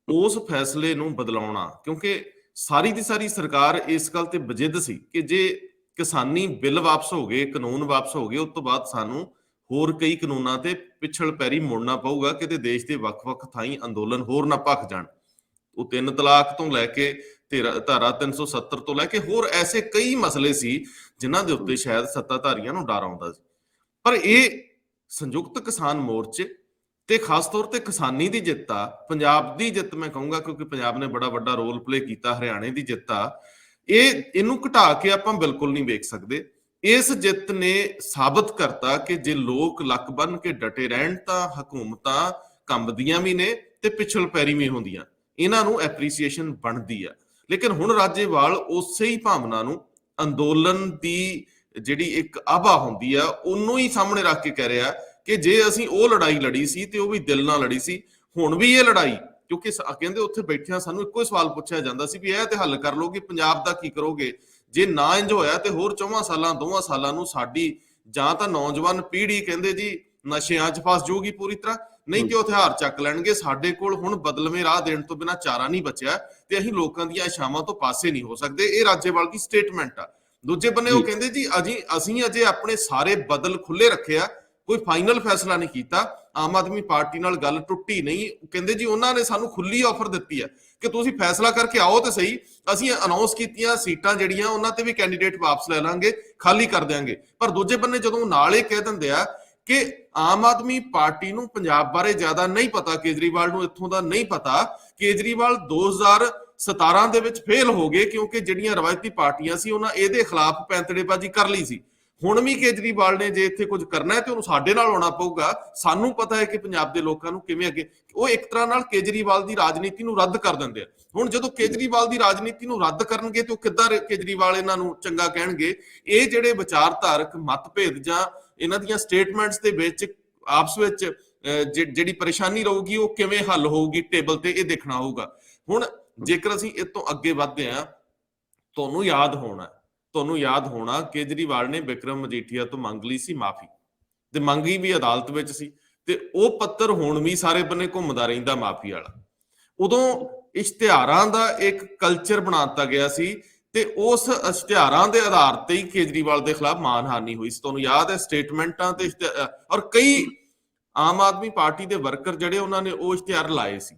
ਉਸ ਫੈਸਲੇ ਨੂੰ ਬਦਲਾਉਣਾ, ਕਿਉਂਕਿ ਸਾਰੀ ਦੀ ਸਾਰੀ ਸਰਕਾਰ ਇਸ ਗੱਲ ਤੇ ਬਜਿੱਦ ਸੀ ਕਿ ਜੇ ਕਿਸਾਨੀ ਬਿੱਲ ਵਾਪਸ ਹੋ ਗਏ, ਕਾਨੂੰਨ ਵਾਪਸ ਹੋ ਗਏ, ਉਸ ਤੋਂ ਬਾਅਦ ਸਾਨੂੰ ਹੋਰ ਕਈ ਕਾਨੂੰਨਾਂ ਤੇ ਪਿਛਲ ਪੈਰੀ ਮੁੜਨਾ ਪਊਗਾ, ਕਿਤੇ ਦੇਸ਼ ਦੇ ਵੱਖ-ਵੱਖ ਥਾਈਂ ਅੰਦੋਲਨ ਹੋਰ ਨਾ ਭਖ ਜਾਣ। ਉਹ 3 ਤਲਾਕ ਤੋਂ ਲੈ ਕੇ ਧਾਰਾ 370 ਤੋਂ ਲੈ ਕੇ ਹੋਰ ਐਸੇ ਕਈ ਮਸਲੇ ਸੀ ਜਿਨ੍ਹਾਂ ਦੇ ਉੱਤੇ ਸ਼ਾਇਦ ਸੱਤਾਧਾਰੀਆਂ ਨੂੰ ਡਰ ਆਉਂਦਾ ਸੀ। ਪਰ ਇਹ ਸੰਯੁਕਤ ਕਿਸਾਨ ਮੋਰਚੇ ਤੇ ਖਾਸ ਤੌਰ ਤੇ ਕਿਸਾਨੀ ਦੀ ਜਿੱਤ ਆ, ਪੰਜਾਬ ਦੀ ਜਿੱਤ ਮੈਂ ਕਹੂੰਗਾ, ਕਿਉਂਕਿ ਪੰਜਾਬ ਨੇ ਬੜਾ ਵੱਡਾ ਰੋਲ ਪਲੇ ਕੀਤਾ, ਹਰਿਆਣੇ ਦੀ ਜਿੱਤ ਆ, ਇਹਨੂੰ ਘਟਾ ਕੇ ਆਪਾਂ ਬਿਲਕੁਲ ਨਹੀਂ ਵੇਖ ਸਕਦੇ। ਇਸ ਜਿੱਤ ਨੇ ਸਾਬਤ ਕਰਤਾ ਕਿ ਜੇ ਲੋਕ ਲੱਕ ਬੰਨ ਕੇ ਡਟੇ ਰਹਿਣ ਤਾਂ ਹਕੂਮਤਾਂ ਕੰਬਦੀਆਂ ਵੀ ਨੇ ਤੇ ਪਿਛਲ ਪੈਰੀ ਵੀ ਹੁੰਦੀਆਂ, ਇਹਨਾਂ ਨੂੰ ਐਪਰੀਸੀਏਸ਼ਨ ਬਣਦੀ ਆ। ਲੇਕਿਨ ਹੁਣ ਰਾਜੇਵਾਲ ਉਸੇ ਹੀ ਭਾਵਨਾ ਨੂੰ, ਅੰਦੋਲਨ ਦੀ ਜਿਹੜੀ ਇੱਕ ਆਭਾ ਹੁੰਦੀ ਆ, ਉਹਨੂੰ ਹੀ ਸਾਹਮਣੇ ਰੱਖ ਕੇ ਕਹਿ ਰਿਹਾ ਕਿ ਜੇ ਅਸੀਂ ਉਹ ਲੜਾਈ ਲੜੀ ਸੀ ਤੇ ਉਹ ਵੀ ਦਿਲ ਨਾਲ ਲੜੀ ਸੀ, ਹੁਣ ਵੀ ਇਹ ਲੜਾਈ, ਕਿਉਂਕਿ ਕਹਿੰਦੇ ਉੱਥੇ ਬੈਠਿਆਂ ਸਾਨੂੰ ਇੱਕੋ ਹੀ ਸਵਾਲ ਪੁੱਛਿਆ ਜਾਂਦਾ ਸੀ ਵੀ ਇਹ ਤੇ ਹੱਲ ਕਰ ਲਓ ਕਿ ਪੰਜਾਬ ਦਾ ਕੀ ਕਰੋਗੇ, ਜੇ ਨਾ ਇੰਜ ਹੋਇਆ ਤੇ ਹੋਰ 4 ਸਾਲਾਂ 2 ਸਾਲਾਂ ਨੂੰ ਸਾਡੀ ਜਾਂ ਤਾਂ ਨੌਜਵਾਨ ਪੀੜ੍ਹੀ ਕਹਿੰਦੇ ਜੀ ਨਸ਼ਿਆਂ 'ਚ ਫਸ ਜਾਊਗੀ ਪੂਰੀ ਤਰ੍ਹਾਂ, ਨਹੀਂ ਤੇ ਉਹ ਹਥਿਆਰ ਚੱਕ ਲੈਣਗੇ, ਸਾਡੇ ਕੋਲ ਹੁਣ ਬਦਲਵੇਂ ਰਾਹ ਦੇਣ ਤੋਂ ਬਿਨਾਂ ਚਾਰਾ ਨਹੀਂ ਬਚਿਆ ਤੇ ਅਸੀਂ ਲੋਕਾਂ ਦੀਆਂ ਇਛਾਵਾਂ ਤੋਂ ਪਾਸੇ ਨਹੀਂ ਹੋ ਸਕਦੇ। ਇਹ ਰਾਜੇਵਾਲ ਦੀ ਸਟੇਟਮੈਂਟ ਆ। ਦੂਜੇ ਬੰਨੇ ਉਹ ਕਹਿੰਦੇ ਜੀ ਅਸੀਂ ਅਜੇ ਆਪਣੇ ਸਾਰੇ ਬਦਲ ਖੁੱਲੇ ਰੱਖੇ ਆ, ਕੋਈ ਫਾਈਨਲ ਫੈਸਲਾ ਨਹੀਂ ਕੀਤਾ, ਆਮ ਆਦਮੀ ਪਾਰਟੀ ਨਾਲ ਗੱਲ ਟੁੱਟੀ ਨਹੀਂ। ਕਹਿੰਦੇ ਜੀ ਉਹਨਾਂ ਨੇ ਸਾਨੂੰ ਖੁੱਲੀ ਆਫਰ ਦਿੱਤੀ ਹੈ ਕਿ ਤੁਸੀਂ ਫੈਸਲਾ ਕਰਕੇ ਆਓ ਤੇ ਸਹੀ, ਅਸੀਂ ਅਨਾਉਂਸ ਕੀਤੀਆਂ ਸੀਟਾਂ ਜਿਹੜੀਆਂ ਉਹਨਾਂ ਤੇ ਵੀ ਕੈਂਡੀਡੇਟ ਵਾਪਸ ਲੈ ਲਾਂਗੇ, ਖਾਲੀ ਕਰ ਦਿਆਂਗੇ। ਪਰ ਦੂਜੇ ਬੰਨੇ ਜਦੋਂ ਨਾਲ ਇਹ ਕਹਿ ਦਿੰਦੇ ਆ ਕਿ ਆਮ ਆਦਮੀ ਪਾਰਟੀ ਨੂੰ ਪੰਜਾਬ ਬਾਰੇ ਜ਼ਿਆਦਾ ਨਹੀਂ ਪਤਾ, ਕੇਜਰੀਵਾਲ ਨੂੰ ਇੱਥੋਂ ਦਾ ਨਹੀਂ ਪਤਾ, ਕੇਜਰੀਵਾਲ 2017 ਦੇ ਵਿੱਚ ਫੇਲ ਹੋ ਗਏ ਕਿਉਂਕਿ ਜਿਹੜੀਆਂ ਰਵਾਇਤੀ ਪਾਰਟੀਆਂ ਸੀ ਉਹਨਾਂ ਇਹਦੇ ਖਿਲਾਫ ਪੈਂਤੜੇਬਾਜ਼ੀ ਕਰ ਲਈ ਸੀ। ਹੁਣ ਵੀ ਕੇਜਰੀਵਾਲ ਨੇ ਜੇ ਇੱਥੇ ਕੁਝ ਕਰਨਾ ਹੈ ਤੇ ਉਹਨੂੰ ਸਾਡੇ ਨਾਲ ਆਉਣਾ ਪਊਗਾ, ਸਾਨੂੰ ਪਤਾ ਹੈ ਕਿ ਪੰਜਾਬ ਦੇ ਲੋਕਾਂ ਨੂੰ ਕਿਵੇਂ ਅੱਗੇ। ਉਹ ਇੱਕ ਤਰ੍ਹਾਂ ਨਾਲ ਕੇਜਰੀਵਾਲ ਦੀ ਰਾਜਨੀਤੀ ਨੂੰ ਰੱਦ ਕਰ ਦਿੰਦੇ ਆ। ਹੁਣ ਜਦੋਂ ਕੇਜਰੀਵਾਲ ਦੀ ਰਾਜਨੀਤੀ ਨੂੰ ਰੱਦ ਕਰਨਗੇ ਤੇ ਉਹ ਕਿੱਦਾਂ ਕੇਜਰੀਵਾਲ ਇਹਨਾਂ ਨੂੰ ਚੰਗਾ ਕਹਿਣਗੇ? ਇਹ ਜਿਹੜੇ ਵਿਚਾਰਧਾਰਕ ਮਤਭੇਦ ਜਾਂ ਇਹਨਾਂ ਦੀਆਂ ਸਟੇਟਮੈਂਟਸ ਦੇ ਵਿੱਚ ਆਪਸ ਵਿੱਚ ਜਿਹੜੀ ਪਰੇਸ਼ਾਨੀ ਰਹੂਗੀ ਉਹ ਕਿਵੇਂ ਹੱਲ ਹੋਊਗੀ ਟੇਬਲ ਤੇ, ਇਹ ਦੇਖਣਾ ਹੋਊਗਾ। ਹੁਣ ਜੇਕਰ ਅਸੀਂ ਇਹ ਤੋਂ ਅੱਗੇ ਵੱਧਦੇ ਹਾਂ, ਤੁਹਾਨੂੰ ਯਾਦ ਹੋਣਾ ਕੇਜਰੀਵਾਲ ਨੇ ਵਿਕਰਮ ਮਜੀਠੀਆ ਤੋਂ ਮੰਗ ਲਈ ਸੀ ਮਾਫੀ, ਤੇ ਮੰਗੀ ਵੀ ਅਦਾਲਤ ਵਿੱਚ ਸੀ, ਤੇ ਉਹ ਪੱਤਰ ਹੁਣ ਵੀ ਸਾਰੇ ਬੰਨੇ ਘੁੰਮਦਾ ਰਹਿੰਦਾ ਮਾਫੀ ਵਾਲਾ। ਉਦੋਂ ਇਸ਼ਤਿਹਾਰਾਂ ਦਾ ਇੱਕ ਕਲਚਰ ਬਣਾ ਦਿੱਤਾ ਗਿਆ ਸੀ ਤੇ ਉਸ ਇਸ਼ਤਿਹਾਰਾਂ ਦੇ ਆਧਾਰ ਤੇ ਹੀ ਕੇਜਰੀਵਾਲ ਦੇ ਖਿਲਾਫ ਮਾਨਹਾਨੀ ਹੋਈ ਸੀ। ਤੁਹਾਨੂੰ ਯਾਦ ਹੈ ਸਟੇਟਮੈਂਟਾਂ ਤੇ ਔਰ ਕਈ ਆਮ ਆਦਮੀ ਪਾਰਟੀ ਦੇ ਵਰਕਰ ਜਿਹੜੇ ਉਹਨਾਂ ਨੇ ਉਹ ਇਸ਼ਤਿਹਾਰ ਲਾਏ ਸੀ।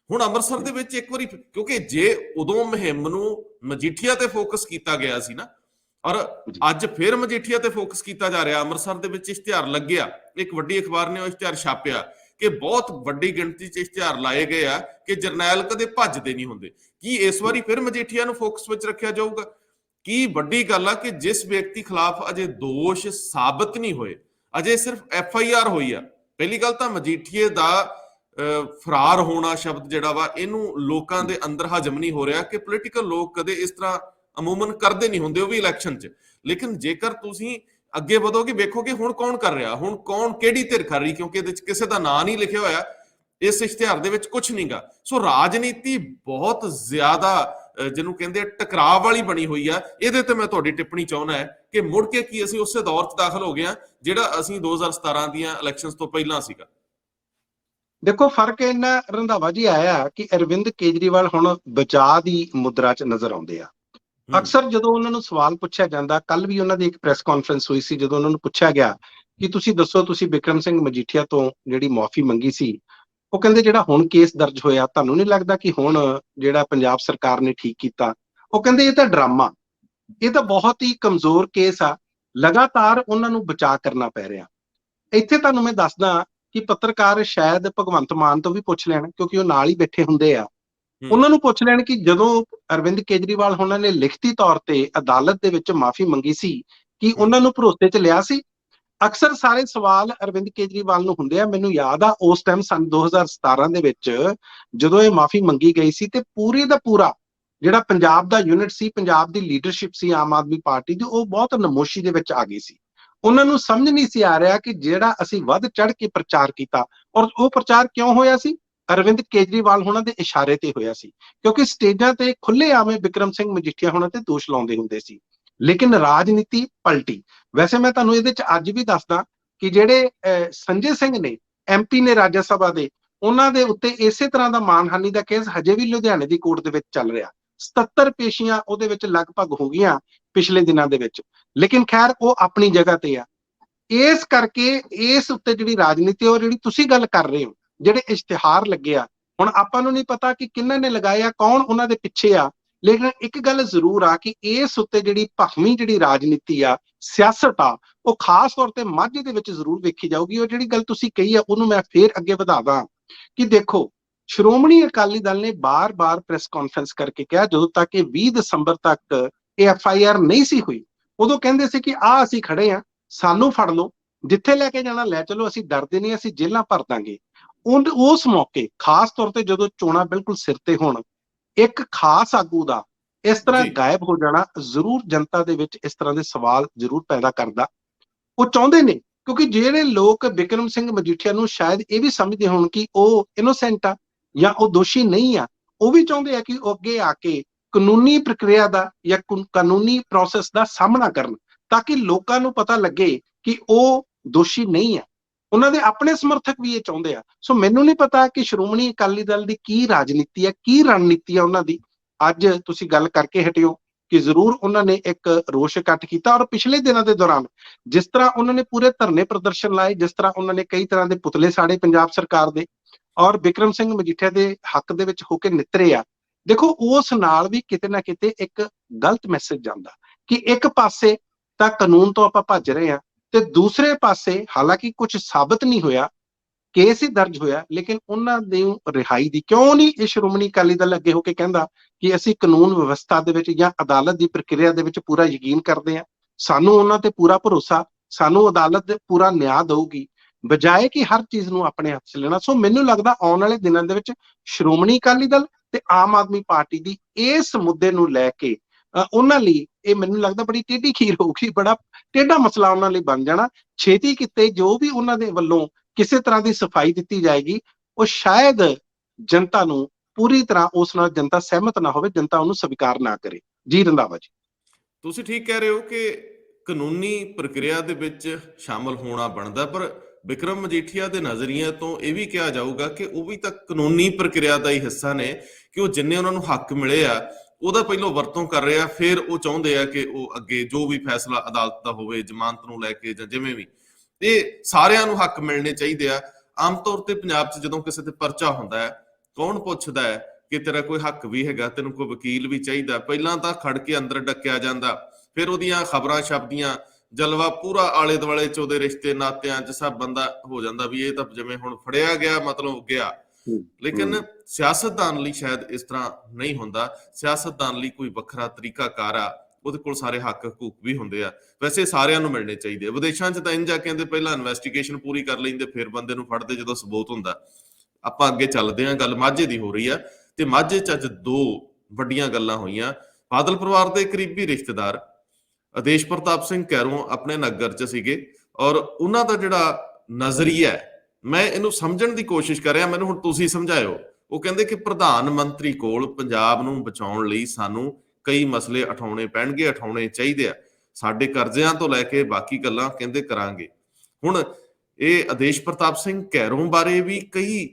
ਹੁਣ ਅੰਮ੍ਰਿਤਸਰ ਦੇ ਵਿੱਚ ਇੱਕ ਵਾਰੀ, ਕਿਉਂਕਿ ਜੇ ਉਦੋਂ ਮੁਹਿੰਮ ਨੂੰ ਮਜੀਠੀਆ ਤੇ ਫੋਕਸ ਕੀਤਾ ਗਿਆ ਸੀ ਨਾ, ਔਰ ਅੱਜ ਫਿਰ ਮਜੀਠੀਆ ਤੇ ਫੋਕਸ ਕੀਤਾ ਜਾ ਰਿਹਾ। ਅੰਮ੍ਰਿਤਸਰ ਦੇ ਵਿੱਚ ਇਸ਼ਤਿਹਾਰ ਲੱਗਿਆ, ਇੱਕ ਵੱਡੀ ਅਖਬਾਰ ਨੇ ਉਹ ਇਸ਼ਤਿਹਾਰ ਛਾਪਿਆ ਕਿ ਬਹੁਤ ਵੱਡੀ ਗਿਣਤੀ 'ਚ ਇਸ਼ਤਿਹਾਰ ਲਾਏ ਗਏ ਆ ਕਿ ਜਰਨੈਲ ਕਦੇ ਭੱਜਦੇ ਨਹੀਂ ਹੁੰਦੇ। ਕੀ ਇਸ ਵਾਰੀ ਫਿਰ ਮਜੀਠੀਆ ਨੂੰ ਫੋਕਸ ਵਿੱਚ ਰੱਖਿਆ ਜਾਊਗਾ? ਕੀ ਵੱਡੀ ਗੱਲ ਆ ਕਿ ਜਿਸ ਵਿਅਕਤੀ ਖਿਲਾਫ ਅਜੇ ਦੋਸ਼ ਸਾਬਤ ਨਹੀਂ ਹੋਏ, ਅਜੇ ਸਿਰਫ FIR ਹੋਈ ਆ। ਪਹਿਲੀ ਗੱਲ ਤਾਂ ਮਜੀਠੀਏ ਦਾ ਫਰਾਰ ਹੋਣਾ ਸ਼ਬਦ ਜਿਹੜਾ ਵਾ, ਇਹਨੂੰ ਲੋਕਾਂ ਦੇ ਅੰਦਰ ਹਜਮ ਨਹੀਂ ਹੋ ਰਿਹਾ ਕਿ ਪੋਲੀਟੀਕਲ ਲੋਕ ਕਦੇ ਇਸ ਤਰ੍ਹਾਂ ਅਮੂਮਨ ਕਰਦੇ ਨਹੀਂ ਹੁੰਦੇ, ਉਹ ਵੀ ਇਲੈਕਸ਼ਨ 'ਚ। ਲੇਕਿਨ ਜੇਕਰ ਤੁਸੀਂ ਅੱਗੇ ਵਧੋਗੇ, ਵੇਖੋਗੇ ਹੁਣ ਕੌਣ ਕਰ ਰਿਹਾ, ਹੁਣ ਕੌਣ ਕਿਹੜੀ ਧਿਰ ਕਰ ਰਹੀ, ਕਿਉਂਕਿ ਇਹਦੇ 'ਚ ਕਿਸੇ ਦਾ ਨਾਂ ਨਹੀਂ ਲਿਖਿਆ ਹੋਇਆ, ਇਸ ਇਸ਼ਤਿਹਾਰ ਦੇ ਵਿੱਚ ਕੁਝ ਨਹੀਂਗਾ। ਸੋ ਰਾਜਨੀਤੀ ਬਹੁਤ ਜ਼ਿਆਦਾ ਜਿਹਨੂੰ ਕਹਿੰਦੇ ਟਕਰਾਅ ਵਾਲੀ ਬਣੀ ਹੋਈ ਆ। ਇਹਦੇ ਤੇ ਮੈਂ ਤੁਹਾਡੀ ਟਿੱਪਣੀ ਚਾਹੁੰਦਾ ਹੈ ਕਿ ਮੁੜ ਕੇ ਕੀ ਅਸੀਂ ਉਸੇ ਦੌਰ 'ਚ ਦਾਖਲ ਹੋ ਗਏ ਆ ਜਿਹੜਾ ਅਸੀਂ 2017 ਦੀਆਂ ਇਲੈਕਸ਼ਨਸ ਤੋਂ ਪਹਿਲਾਂ ਸੀਗਾ। ਦੇਖੋ ਫਰਕ ਇੰਨਾ ਰੰਧਾਵਾ ਜੀ ਆਇਆ ਕਿ ਅਰਵਿੰਦ ਕੇਜਰੀਵਾਲ ਹੁਣ ਬਚਾਅ ਦੀ ਮੁਦਰਾ 'ਚ ਨਜ਼ਰ ਆਉਂਦੇ ਆ। ਅਕਸਰ ਜਦੋਂ ਉਹਨਾਂ ਨੂੰ ਸਵਾਲ ਪੁੱਛਿਆ ਜਾਂਦਾ, ਕੱਲ ਵੀ ਉਹਨਾਂ ਦੀ ਇੱਕ ਪ੍ਰੈਸ ਕਾਨਫਰੰਸ ਹੋਈ ਸੀ ਜਦੋਂ ਉਹਨਾਂ ਨੂੰ ਪੁੱਛਿਆ ਗਿਆ ਕਿ ਤੁਸੀਂ ਦੱਸੋ, ਤੁਸੀਂ ਬਿਕਰਮ ਸਿੰਘ ਮਜੀਠੀਆ ਤੋਂ ਜਿਹੜੀ ਮਾਫੀ ਮੰਗੀ ਸੀ, ਉਹ ਕਹਿੰਦੇ ਜਿਹੜਾ ਹੁਣ ਕੇਸ ਦਰਜ ਹੋਇਆ, ਤੁਹਾਨੂੰ ਨਹੀਂ ਲੱਗਦਾ ਕਿ ਹੁਣ ਜਿਹੜਾ ਪੰਜਾਬ ਸਰਕਾਰ ਨੇ ਠੀਕ ਕੀਤਾ? ਉਹ ਕਹਿੰਦੇ ਇਹ ਤਾਂ ਡਰਾਮਾ, ਇਹ ਤਾਂ ਬਹੁਤ ਹੀ ਕਮਜ਼ੋਰ ਕੇਸ ਆ, ਲਗਾਤਾਰ ਉਹਨਾਂ ਨੂੰ ਬਚਾਅ ਕਰਨਾ ਪੈ ਰਿਹਾ। ਇੱਥੇ ਤੁਹਾਨੂੰ ਮੈਂ ਦੱਸਦਾ ਕਿ ਪੱਤਰਕਾਰ ਸ਼ਾਇਦ ਭਗਵੰਤ ਮਾਨ ਤੋਂ ਵੀ ਪੁੱਛ ਲੈਣ, ਕਿਉਂਕਿ ਉਹ ਨਾਲ ਹੀ ਬੈਠੇ ਹੁੰਦੇ ਆ, ਉਹਨਾਂ ਨੂੰ ਪੁੱਛ ਲੈਣ ਕਿ ਜਦੋਂ ਅਰਵਿੰਦ ਕੇਜਰੀਵਾਲ ਉਹਨਾਂ ਨੇ ਲਿਖਤੀ ਤੌਰ ਤੇ ਅਦਾਲਤ ਦੇ ਵਿੱਚ ਮਾਫੀ ਮੰਗੀ ਸੀ, ਕਿ ਉਹਨਾਂ ਨੂੰ ਭਰੋਸੇ 'ਚ ਲਿਆ ਸੀ? ਅਕਸਰ ਸਾਰੇ ਸਵਾਲ ਅਰਵਿੰਦ ਕੇਜਰੀਵਾਲ ਨੂੰ ਹੁੰਦੇ ਆ। ਮੈਨੂੰ ਯਾਦ ਆ ਉਸ ਟਾਈਮ ਸਨ 2017 ਦੇ ਵਿੱਚ ਜਦੋਂ ਇਹ ਮਾਫੀ ਮੰਗੀ ਗਈ ਸੀ ਤੇ ਪੂਰੇ ਦਾ ਪੂਰਾ ਜਿਹੜਾ ਪੰਜਾਬ ਦਾ ਯੂਨਿਟ ਸੀ, ਪੰਜਾਬ ਦੀ ਲੀਡਰਸ਼ਿਪ ਸੀ ਆਮ ਆਦਮੀ ਪਾਰਟੀ ਦੀ, ਉਹ ਬਹੁਤ ਨਮੋਸ਼ੀ ਦੇ ਵਿੱਚ ਆ ਗਈ ਸੀ। ਉਹਨਾਂ ਨੂੰ ਸਮਝ ਨਹੀਂ ਸੀ ਆ ਰਿਹਾ ਕਿ ਜਿਹੜਾ ਅਸੀਂ ਵੱਧ ਚੜ੍ਹ ਕੇ ਪ੍ਰਚਾਰ ਕੀਤਾ, ਔਰ ਉਹ ਪ੍ਰਚਾਰ ਕਿਉਂ ਹੋਇਆ ਸੀ? ਅਰਵਿੰਦ ਕੇਜਰੀਵਾਲ ਹੋਣਾ ਦੇ ਇਸ਼ਾਰੇ ਤੇ ਹੋਇਆ ਸੀ, ਕਿਉਂਕਿ ਸਟੇਜਾਂ ਤੇ ਖੁੱਲੇ ਆਵੇਂ ਬਿਕਰਮ ਸਿੰਘ ਮਜੀਠੀਆ ਹੋਣਾ ਤੇ ਦੋਸ਼ ਲਾਉਂਦੇ ਹੁੰਦੇ ਸੀ। ਲੇਕਿਨ ਰਾਜਨੀਤੀ ਪਲਟੀ। ਵੈਸੇ ਮੈਂ ਤੁਹਾਨੂੰ ਇਹਦੇ 'ਚ ਅੱਜ ਵੀ ਦੱਸਦਾ ਕਿ ਜਿਹੜੇ ਸੰਜੇ ਸਿੰਘ ਨੇ, MP ਨੇ ਰਾਜ ਸਭਾ ਦੇ, ਉਹਨਾਂ ਦੇ ਉੱਤੇ ਇਸੇ ਤਰ੍ਹਾਂ ਦਾ ਮਾਨਹਾਨੀ ਦਾ ਕੇਸ ਹਜੇ ਵੀ ਲੁਧਿਆਣੇ ਦੀ ਕੋਰਟ ਦੇ ਵਿੱਚ ਚੱਲ ਰਿਹਾ। 77 ਪੇਸ਼ੀਆਂ ਉਹਦੇ ਵਿੱਚ ਲਗਭਗ ਹੋ ਗਈਆਂ ਪਿਛਲੇ ਦਿਨਾਂ ਦੇ ਵਿੱਚ। ਲੇਕਿਨ ਖੈਰ ਉਹ ਆਪਣੀ ਜਗ੍ਹਾ ਤੇ ਆ। ਇਸ ਕਰਕੇ ਇਸ ਉੱਤੇ ਜਿਹੜੀ ਰਾਜਨੀਤੀ ਉਹ ਜਿਹੜੀ ਤੁਸੀਂ ਗੱਲ ਕਰ ਰਹੇ ਹੋ, ਜਿਹੜੇ ਇਸ਼ਤਿਹਾਰ ਲੱਗੇ ਆ, ਹੁਣ ਆਪਾਂ ਨੂੰ ਨਹੀਂ ਪਤਾ ਕਿ ਕਿਹਨਾਂ ਨੇ ਲਗਾਏ ਆ, ਕੌਣ ਉਹਨਾਂ ਦੇ ਪਿੱਛੇ ਆ, ਲੇਕਿਨ ਇੱਕ ਗੱਲ ਜ਼ਰੂਰ ਆ ਕਿ ਇਸ ਉੱਤੇ ਜਿਹੜੀ ਭਖਵੀਂ ਜਿਹੜੀ ਰਾਜਨੀਤੀ ਆ, ਸਿਆਸਤ ਆ, ਉਹ ਖਾਸ ਤੌਰ ਤੇ ਮਾਝੇ ਦੇ ਵਿੱਚ ਜ਼ਰੂਰ ਵੇਖੀ ਜਾਊਗੀ। ਉਹ ਜਿਹੜੀ ਗੱਲ ਤੁਸੀਂ ਕਹੀ ਆ ਉਹਨੂੰ ਮੈਂ ਫੇਰ ਅੱਗੇ ਵਧਾਵਾਂ ਕਿ ਦੇਖੋ, ਸ਼੍ਰੋਮਣੀ ਅਕਾਲੀ ਦਲ ਨੇ ਬਾਰ-ਬਾਰ ਪ੍ਰੈਸ ਕਾਨਫਰੰਸ ਕਰਕੇ ਕਿਹਾ, ਜਦੋਂ ਤੱਕ ਇਹ 20 ਦਸੰਬਰ ਤੱਕ ਇਹ FIR ਨਹੀਂ ਸੀ ਹੋਈ, ਉਦੋਂ ਕਹਿੰਦੇ ਸੀ ਕਿ ਆ ਅਸੀਂ ਖੜੇ ਆ, ਸਾਨੂੰ ਫੜ ਲਓ, ਜਿੱਥੇ ਲੈ ਕੇ ਜਾਣਾ ਲੈ ਚਲੋ, ਅਸੀਂ ਡਰਦੇ ਨਹੀਂ, ਅਸੀਂ ਜੇਲ੍ਹਾਂ ਭਰ ਦਾਂਗੇ। ਉਸ ਮੌਕੇ ਖਾਸ ਤੌਰ ਤੇ ਜਦੋਂ ਚੋਣਾਂ ਬਿਲਕੁਲ ਸਿਰ ਤੇ ਹੋਣ, ਇੱਕ ਖਾਸ ਆਗੂ ਦਾ ਇਸ ਤਰ੍ਹਾਂ ਗਾਇਬ ਹੋ ਜਾਣਾ ਜ਼ਰੂਰ ਜਨਤਾ ਦੇ ਵਿੱਚ ਇਸ ਤਰ੍ਹਾਂ ਦੇ ਸਵਾਲ ਜ਼ਰੂਰ ਪੈਦਾ ਕਰਦਾ। ਉਹ ਚਾਹੁੰਦੇ ਨੇ, ਕਿਉਂਕਿ ਜਿਹੜੇ ਲੋਕ ਬਿਕਰਮ ਸਿੰਘ ਮਜੀਠੀਆ ਨੂੰ ਸ਼ਾਇਦ ਇਹ ਵੀ ਸਮਝਦੇ ਹੋਣ ਕਿ ਉਹ ਇਨੋਸੈਂਟ ਆ ਜਾਂ ਉਹ ਦੋਸ਼ੀ ਨਹੀਂ ਆ, ਉਹ ਵੀ ਚਾਹੁੰਦੇ ਆ ਕਿ ਉਹ ਅੱਗੇ ਆ ਕੇ ਕਾਨੂੰਨੀ ਪ੍ਰਕਿਰਿਆ ਦਾ ਜਾਂ ਕਾਨੂੰਨੀ ਪ੍ਰੋਸੈਸ ਦਾ ਸਾਹਮਣਾ ਕਰਨ, ਤਾਂ ਕਿ ਲੋਕਾਂ ਨੂੰ ਪਤਾ ਲੱਗੇ ਕਿ ਉਹ ਦੋਸ਼ੀ ਨਹੀਂ ਆ। ਉਹਨਾਂ ਦੇ ਆਪਣੇ ਸਮਰਥਕ ਵੀ ਇਹ ਚਾਹੁੰਦੇ ਆ। ਸੋ ਮੈਨੂੰ ਨਹੀਂ ਪਤਾ ਕਿ ਸ਼੍ਰੋਮਣੀ ਅਕਾਲੀ ਦਲ ਦੀ ਕੀ ਰਾਜਨੀਤੀ ਹੈ, ਕੀ ਰਣਨੀਤੀ ਹੈ ਉਹਨਾਂ ਦੀ। ਅੱਜ ਤੁਸੀਂ ਗੱਲ ਕਰਕੇ ਹਟਿਓ ਕਿ ਜ਼ਰੂਰ ਉਹਨਾਂ ਨੇ ਇੱਕ ਰੋਸ ਇਕੱਠ ਕੀਤਾ, ਔਰ ਪਿਛਲੇ ਦਿਨਾਂ ਦੇ ਦੌਰਾਨ ਜਿਸ ਤਰ੍ਹਾਂ ਉਹਨਾਂ ਨੇ ਪੂਰੇ ਧਰਨੇ ਪ੍ਰਦਰਸ਼ਨ ਲਾਏ, ਜਿਸ ਤਰ੍ਹਾਂ ਉਹਨਾਂ ਨੇ ਕਈ ਤਰ੍ਹਾਂ ਦੇ ਪੁਤਲੇ ਸਾੜੇ ਪੰਜਾਬ ਸਰਕਾਰ ਦੇ, ਔਰ ਬਿਕਰਮ ਸਿੰਘ ਮਜੀਠੀਆ ਦੇ ਹੱਕ ਦੇ ਵਿੱਚ ਹੋ ਕੇ ਨਿਤਰੇ ਆ, ਦੇਖੋ ਉਸ ਨਾਲ ਵੀ ਕਿਤੇ ਨਾ ਕਿਤੇ ਇੱਕ ਗਲਤ ਮੈਸੇਜ ਜਾਂਦਾ ਕਿ ਇੱਕ ਪਾਸੇ ਤਾਂ ਕਾਨੂੰਨ ਤੋਂ ਆਪਾਂ ਭੱਜ ਰਹੇ ਹਾਂ, ਤੇ ਦੂਸਰੇ ਪਾਸੇ ਹਾਲਾਂਕਿ ਕੁਝ ਸਾਬਤ ਨਹੀਂ ਹੋਇਆ, ਕੇਸ ਹੀ ਦਰਜ ਹੋਇਆ, ਲੇਕਿਨ ਉਹਨਾਂ ਦੀ ਰਿਹਾਈ ਦੀ ਕਿਉਂ ਨਹੀਂ ਇਹ ਸ਼੍ਰੋਮਣੀ ਅਕਾਲੀ ਦਲ ਅੱਗੇ ਹੋ ਕੇ ਕਹਿੰਦਾ ਕਿ ਅਸੀਂ ਕਾਨੂੰਨ ਵਿਵਸਥਾ ਦੇ ਵਿੱਚ ਜਾਂ ਅਦਾਲਤ ਦੀ ਪ੍ਰਕਿਰਿਆ ਦੇ ਵਿੱਚ ਪੂਰਾ ਯਕੀਨ ਕਰਦੇ ਹਾਂ, ਸਾਨੂੰ ਉਹਨਾਂ ਤੇ ਪੂਰਾ ਭਰੋਸਾ, ਸਾਨੂੰ ਅਦਾਲਤ ਪੂਰਾ ਨਿਆਂ ਦਊਗੀ, ਬਜਾਏ ਕਿ ਹਰ ਚੀਜ਼ ਨੂੰ ਆਪਣੇ ਹੱਥ 'ਚ ਲੈਣਾ। ਸੋ ਮੈਨੂੰ ਲੱਗਦਾ ਆਉਣ ਵਾਲੇ ਦਿਨਾਂ ਦੇ ਵਿੱਚ ਸ਼੍ਰੋਮਣੀ ਅਕਾਲੀ ਦਲ ਤੇ ਆਮ ਆਦਮੀ ਪਾਰਟੀ ਦੀ ਇਸ ਮੁੱਦੇ ਨੂੰ ਲੈ ਕੇ ਉਹਨਾਂ ਲਈ ਇਹ ਮੈਨੂੰ ਲੱਗਦਾ ਬੜੀ ਟੇਢੀ ਖੀਰ ਹੋਊਗੀ, ਬੜਾ ਟੇਢਾ ਮਸਲਾ ਉਹਨਾਂ ਲਈ ਬਣ ਜਾਣਾ। ਛੇਤੀ ਕਿਤੇ ਜੋ ਵੀ ਉਹਨਾਂ ਦੇ ਵੱਲੋਂ ਕਿਸੇ ਤਰ੍ਹਾਂ ਦੀ ਸਫਾਈ ਦਿੱਤੀ ਜਾਏਗੀ, ਉਹ ਸ਼ਾਇਦ ਜਨਤਾ ਨੂੰ ਪੂਰੀ ਤਰ੍ਹਾਂ ਉਸ ਨਾਲ ਜਨਤਾ ਸਹਿਮਤ ਨਾ ਹੋਵੇ, ਜਨਤਾ ਉਹਨੂੰ ਸਵੀਕਾਰ ਨਾ ਕਰੇ। ਜੀ ਰੰਧਾਵਾ ਜੀ, ਤੁਸੀਂ ਠੀਕ ਕਹਿ ਰਹੇ ਹੋ ਕਿ ਕਾਨੂੰਨੀ ਪ੍ਰਕਿਰਿਆ ਦੇ ਵਿੱਚ ਸ਼ਾਮਲ ਹੋਣਾ ਬਣਦਾ, ਪਰ ਬਿਕਰਮ ਮਜੀਠੀਆ ਦੇ ਨਜ਼ਰੀਏ ਤੋਂ ਇਹ ਵੀ ਕਿਹਾ ਜਾਊਗਾ ਕਿ ਉਹ ਵੀ ਤਾਂ ਕਾਨੂੰਨੀ ਪ੍ਰਕਿਰਿਆ ਦਾ ਹੀ ਹਿੱਸਾ ਨੇ, ਕਿ ਉਹ ਜਿੰਨੇ ਉਹਨਾਂ ਨੂੰ ਹੱਕ ਮਿਲੇ ਆ ਉਹਦਾ ਪਹਿਲਾਂ ਵਰਤੋਂ ਕਰ ਰਹੇ ਆ, ਫਿਰ ਉਹ ਚਾਹੁੰਦੇ ਆ ਕਿ ਉਹ ਅੱਗੇ ਜੋ ਵੀ ਫੈਸਲਾ ਅਦਾਲਤ ਦਾ ਹੋਵੇ, ਜ਼ਮਾਨਤ ਨੂੰ ਲੈ ਕੇ ਜਾਂ ਜਿਵੇਂ ਵੀ, ਇਹ ਸਾਰਿਆਂ ਨੂੰ ਹੱਕ ਮਿਲਣੇ ਚਾਹੀਦੇ ਆ। ਆਮ ਤੌਰ ਤੇ ਪੰਜਾਬ 'ਚ ਜਦੋਂ ਕਿਸੇ ਤੇ ਪਰਚਾ ਹੁੰਦਾ ਹੈ, ਕੌਣ ਪੁੱਛਦਾ ਹੈ ਕਿ ਤੇਰਾ ਕੋਈ ਹੱਕ ਵੀ ਹੈਗਾ, ਤੈਨੂੰ ਕੋਈ ਵਕੀਲ ਵੀ ਚਾਹੀਦਾ? ਪਹਿਲਾਂ ਤਾਂ ਖੜ ਕੇ ਅੰਦਰ ਡੱਕਿਆ ਜਾਂਦਾ, ਫਿਰ ਉਹਦੀਆਂ ਖਬਰਾਂ ਛਪਦੀਆਂ, ਜਲਵਾ ਪੂਰਾ ਆਲੇ ਦੁਆਲੇ 'ਚ, ਉਹਦੇ ਰਿਸ਼ਤੇ ਨਾਤਿਆਂ 'ਚ ਸਭ ਬੰਦਾ ਹੋ ਜਾਂਦਾ ਵੀ ਇਹ ਤਾਂ ਜਿਵੇਂ ਹੁਣ ਫੜਿਆ ਗਿਆ ਮਤਲਬ ਗਿਆ। ਲੇਕਿਨ ਸਿਆਸਤਦਾਨ ਲਈ ਸ਼ਾਇਦ ਇਸ ਤਰ੍ਹਾਂ ਨਹੀਂ ਹੁੰਦਾ। ਸਿਆਸਤਦਾਨ ਲਈ ਕੋਈ ਵੱਖਰਾ ਤਰੀਕਾਕਾਰ ਆ, ਉਹਦੇ ਕੋਲ ਸਾਰੇ ਹੱਕ ਹਕੂਕ ਵੀ ਹੁੰਦੇ ਆ। ਵੈਸੇ ਸਾਰਿਆਂ ਨੂੰ ਮਿਲਣੇ ਚਾਹੀਦੇ ਆ। ਵਿਦੇਸ਼ਾਂ 'ਚ ਤਾਂ ਇੰਝ ਆ, ਕਹਿੰਦੇ ਪਹਿਲਾਂ ਇਨਵੈਸਟੀਗੇਸ਼ਨ ਪੂਰੀ ਕਰ ਲੈਂਦੇ, ਫਿਰ ਬੰਦੇ ਨੂੰ ਫੜਦੇ ਜਦੋਂ ਸਬੂਤ ਹੁੰਦਾ। ਆਪਾਂ ਅੱਗੇ ਚੱਲਦੇ ਹਾਂ, ਗੱਲ ਮਾਝੇ ਦੀ ਹੋ ਰਹੀ ਆ, ਤੇ ਮਾਝੇ 'ਚ ਅੱਜ ਦੋ ਵੱਡੀਆਂ ਗੱਲਾਂ ਹੋਈਆਂ। ਬਾਦਲ ਪਰਿਵਾਰ ਦੇ ਕਰੀਬੀ ਰਿਸ਼ਤੇਦਾਰ ਆਦੇਸ਼ ਪ੍ਰਤਾਪ ਸਿੰਘ ਕੈਰੋਂ ਆਪਣੇ ਨਗਰ 'ਚ ਸੀਗੇ, ਔਰ ਉਹਨਾਂ ਦਾ ਜਿਹੜਾ ਨਜ਼ਰੀਆ, ਮੈਂ ਇਹਨੂੰ ਸਮਝਣ ਦੀ ਕੋਸ਼ਿਸ਼ ਕਰ ਰਿਹਾ, ਮੈਨੂੰ ਹੁਣ ਤੁਸੀਂ ਸਮਝਾਇਓ। ਉਹ ਕਹਿੰਦੇ ਕਿ ਪ੍ਰਧਾਨ ਮੰਤਰੀ ਕੋਲ ਪੰਜਾਬ ਨੂੰ ਬਚਾਉਣ ਲਈ ਸਾਨੂੰ ਕਈ ਮਸਲੇ ਉਠਾਉਣੇ ਪੈਣਗੇ, ਉਠਾਉਣੇ ਚਾਹੀਦੇ ਆ, ਸਾਡੇ ਕਰਜ਼ਿਆਂ ਤੋਂ ਲੈ ਕੇ ਬਾਕੀ ਗੱਲਾਂ ਕਹਿੰਦੇ ਕਰਾਂਗੇ। ਹੁਣ ਇਹ ਆਦੇਸ਼ ਪ੍ਰਤਾਪ ਸਿੰਘ ਕੈਰੋਂ ਬਾਰੇ ਵੀ ਕਈ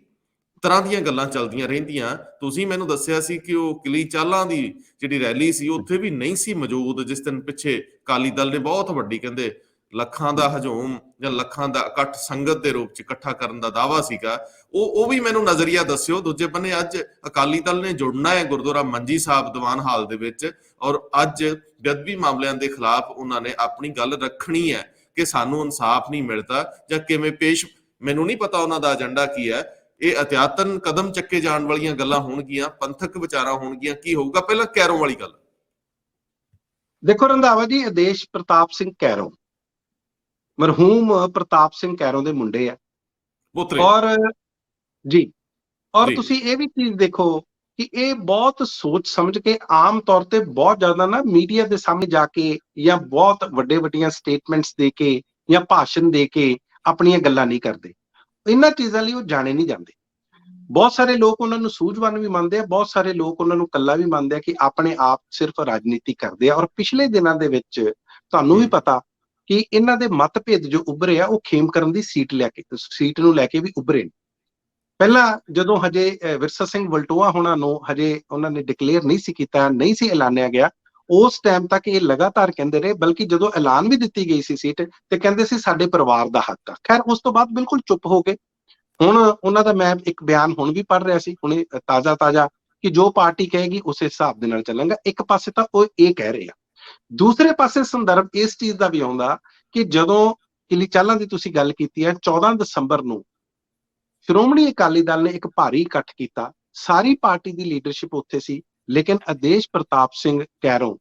ਤਰ੍ਹਾਂ ਦੀਆਂ ਗੱਲਾਂ ਚੱਲਦੀਆਂ ਰਹਿੰਦੀਆਂ। ਤੁਸੀਂ ਮੈਨੂੰ ਦੱਸਿਆ ਸੀ ਕਿ ਉਹ ਕਿਲੀ ਚਾਲਾਂ ਦੀ ਜਿਹੜੀ ਰੈਲੀ ਸੀ ਉੱਥੇ ਵੀ ਨਹੀਂ ਸੀ ਮੌਜੂਦ, ਜਿਸ ਦਿਨ ਪਿੱਛੇ ਅਕਾਲੀ ਦਲ ਨੇ ਬਹੁਤ ਵੱਡੀ ਕਹਿੰਦੇ ਲੱਖਾਂ ਦਾ ਹਜੂਮ ਜਾਂ ਲੱਖਾਂ ਦਾ ਇਕੱਠ ਸੰਗਤ ਦੇ ਰੂਪ 'ਚ ਇਕੱਠਾ ਕਰਨ ਦਾ ਦਾਅਵਾ ਸੀਗਾ। ਉਹ ਵੀ ਮੈਨੂੰ ਨਜ਼ਰੀਆ ਦੱਸਿਓ। ਦੂਜੇ ਬੰਨੇ ਅੱਜ ਅਕਾਲੀ ਦਲ ਨੇ ਜੁੜਨਾ ਹੈ ਗੁਰਦੁਆਰਾ ਮੰਜੀ ਸਾਹਿਬ ਦੀਵਾਨ ਹਾਲ ਦੇ ਵਿੱਚ, ਔਰ ਅੱਜ ਬੇਅਦਬੀ ਮਾਮਲਿਆਂ ਦੇ ਖਿਲਾਫ ਉਹਨਾਂ ਨੇ ਆਪਣੀ ਗੱਲ ਰੱਖਣੀ ਹੈ ਕਿ ਸਾਨੂੰ ਇਨਸਾਫ ਨਹੀਂ ਮਿਲਦਾ ਜਾਂ ਕਿਵੇਂ ਪੇਸ਼। ਮੈਨੂੰ ਨਹੀਂ ਪਤਾ ਉਹਨਾਂ ਦਾ ਏਜੰਡਾ ਕੀ ਹੈ। ਇਹ ਅਤਿਆਤਨ ਕਦਮ ਚੱਕੇ ਜਾਣ ਵਾਲੀਆਂ ਗੱਲਾਂ ਹੋਣਗੀਆਂ, ਪੰਥਕ ਵਿਚਾਰਾਂ ਹੋਣਗੀਆਂ, ਕੀ ਹੋਊਗਾ? ਪਹਿਲਾਂ ਕੈਰੋਂ ਵਾਲੀ ਗੱਲ ਦੇਖੋ ਰੰਧਾਵਾ ਜੀ, ਆਦੇਸ਼ ਪ੍ਰਤਾਪ ਸਿੰਘ ਕੈਰੋਂ ਮਰਹੂਮ ਪ੍ਰਤਾਪ ਸਿੰਘ ਕੈਰੋਂ ਦੇ ਮੁੰਡੇ ਆ, ਔਰ ਜੀ, ਔਰ ਤੁਸੀਂ ਇਹ ਵੀ ਚੀਜ਼ ਦੇਖੋ ਕਿ ਇਹ ਬਹੁਤ ਸੋਚ ਸਮਝ ਕੇ, ਆਮ ਤੌਰ ਤੇ ਬਹੁਤ ਜ਼ਿਆਦਾ ਨਾ ਮੀਡੀਆ ਦੇ ਸਾਹਮਣੇ ਜਾ ਕੇ ਜਾਂ ਬਹੁਤ ਵੱਡੀਆਂ ਸਟੇਟਮੈਂਟਸ ਦੇ ਕੇ ਜਾਂ ਭਾਸ਼ਣ ਦੇ ਕੇ ਆਪਣੀਆਂ ਗੱਲਾਂ ਨਹੀਂ ਕਰਦੇ। ਇਹਨਾਂ ਚੀਜ਼ਾਂ ਲਈ ਉਹ ਜਾਣੇ ਨਹੀਂ ਜਾਂਦੇ। ਬਹੁਤ ਸਾਰੇ ਲੋਕ ਉਹਨਾਂ ਨੂੰ ਸੂਝਵਾਨ ਵੀ ਮੰਨਦੇ ਆ, ਬਹੁਤ ਸਾਰੇ ਲੋਕ ਉਹਨਾਂ ਨੂੰ ਕੱਲਾ ਵੀ ਮੰਨਦੇ ਆ ਕਿ ਆਪਣੇ ਆਪ ਸਿਰਫ ਰਾਜਨੀਤੀ ਕਰਦੇ ਆ। ਔਰ ਪਿਛਲੇ ਦਿਨਾਂ ਦੇ ਵਿੱਚ ਤੁਹਾਨੂੰ ਵੀ ਪਤਾ ਕਿ ਇਹਨਾਂ ਦੇ ਮਤਭੇਦ ਜੋ ਉੱਭਰੇ ਆ, ਉਹ ਖੇਮਕਰਨ ਦੀ ਸੀਟ ਨੂੰ ਲੈ ਕੇ ਵੀ ਉੱਭਰੇ ਨੇ। ਪਹਿਲਾਂ ਜਦੋਂ ਹਜੇ ਵਿਰਸਾ ਸਿੰਘ ਵਲਟੋਆ ਹੋਣਾ ਨੂੰ ਹਜੇ ਉਹਨਾਂ ਨੇ ਡਿਕਲੇਅਰ ਨਹੀਂ ਸੀ ਕੀਤਾ, ਨਹੀਂ ਸੀ ਐਲਾਨਿਆ ਗਿਆ, ਉਸ ਟਾਈਮ ਤੱਕ ਇਹ ਲਗਾਤਾਰ ਕਹਿੰਦੇ ਰਹੇ, ਬਲਕਿ ਜਦੋਂ ਐਲਾਨ ਵੀ ਦਿੱਤੀ ਗਈ ਸੀ ਸੀਟ ਤੇ ਕਹਿੰਦੇ ਸੀ ਸਾਡੇ ਪਰਿਵਾਰ ਦਾ ਹੱਕ ਆ। ਖੈਰ ਉਸ ਤੋਂ ਬਾਅਦ ਬਿਲਕੁਲ ਚੁੱਪ ਹੋ ਗਏ। ਹੁਣ ਉਹਨਾਂ ਦਾ ਮੈਂ ਇੱਕ ਬਿਆਨ ਹੁਣ ਵੀ ਪੜ੍ਹ ਰਿਹਾ ਸੀ ਹੁਣੇ ਤਾਜ਼ਾ ਕਿ ਜੋ ਪਾਰਟੀ ਕਹੇਗੀ ਉਸੇ ਹਿਸਾਬ ਦੇ ਨਾਲ ਚੱਲਾਂਗਾ। ਇੱਕ ਪਾਸੇ ਤਾਂ ਉਹ ਇਹ ਕਹਿ ਰਹੇ ਆ, ਦੂਸਰੇ ਪਾਸੇ ਸੰਦਰਭ ਇਸ ਚੀਜ਼ ਦਾ ਵੀ ਆਉਂਦਾ ਕਿ ਜਦੋਂ ਕਿਲੀ ਚਾਲਾਂ ਦੀ ਤੁਸੀਂ ਗੱਲ ਕੀਤੀ ਹੈ, 14 ਦਸੰਬਰ ਨੂੰ ਸ਼੍ਰੋਮਣੀ ਅਕਾਲੀ ਦਲ ਨੇ ਇੱਕ ਭਾਰੀ ਇਕੱਠ ਕੀਤਾ, ਸਾਰੀ ਪਾਰਟੀ ਦੀ ਲੀਡਰਸ਼ਿਪ ਉੱਥੇ ਸੀ, ਲੇਕਿਨ ਆਦੇਸ਼ ਪ੍ਰਤਾਪ ਸਿੰਘ ਕੈਰੋਂ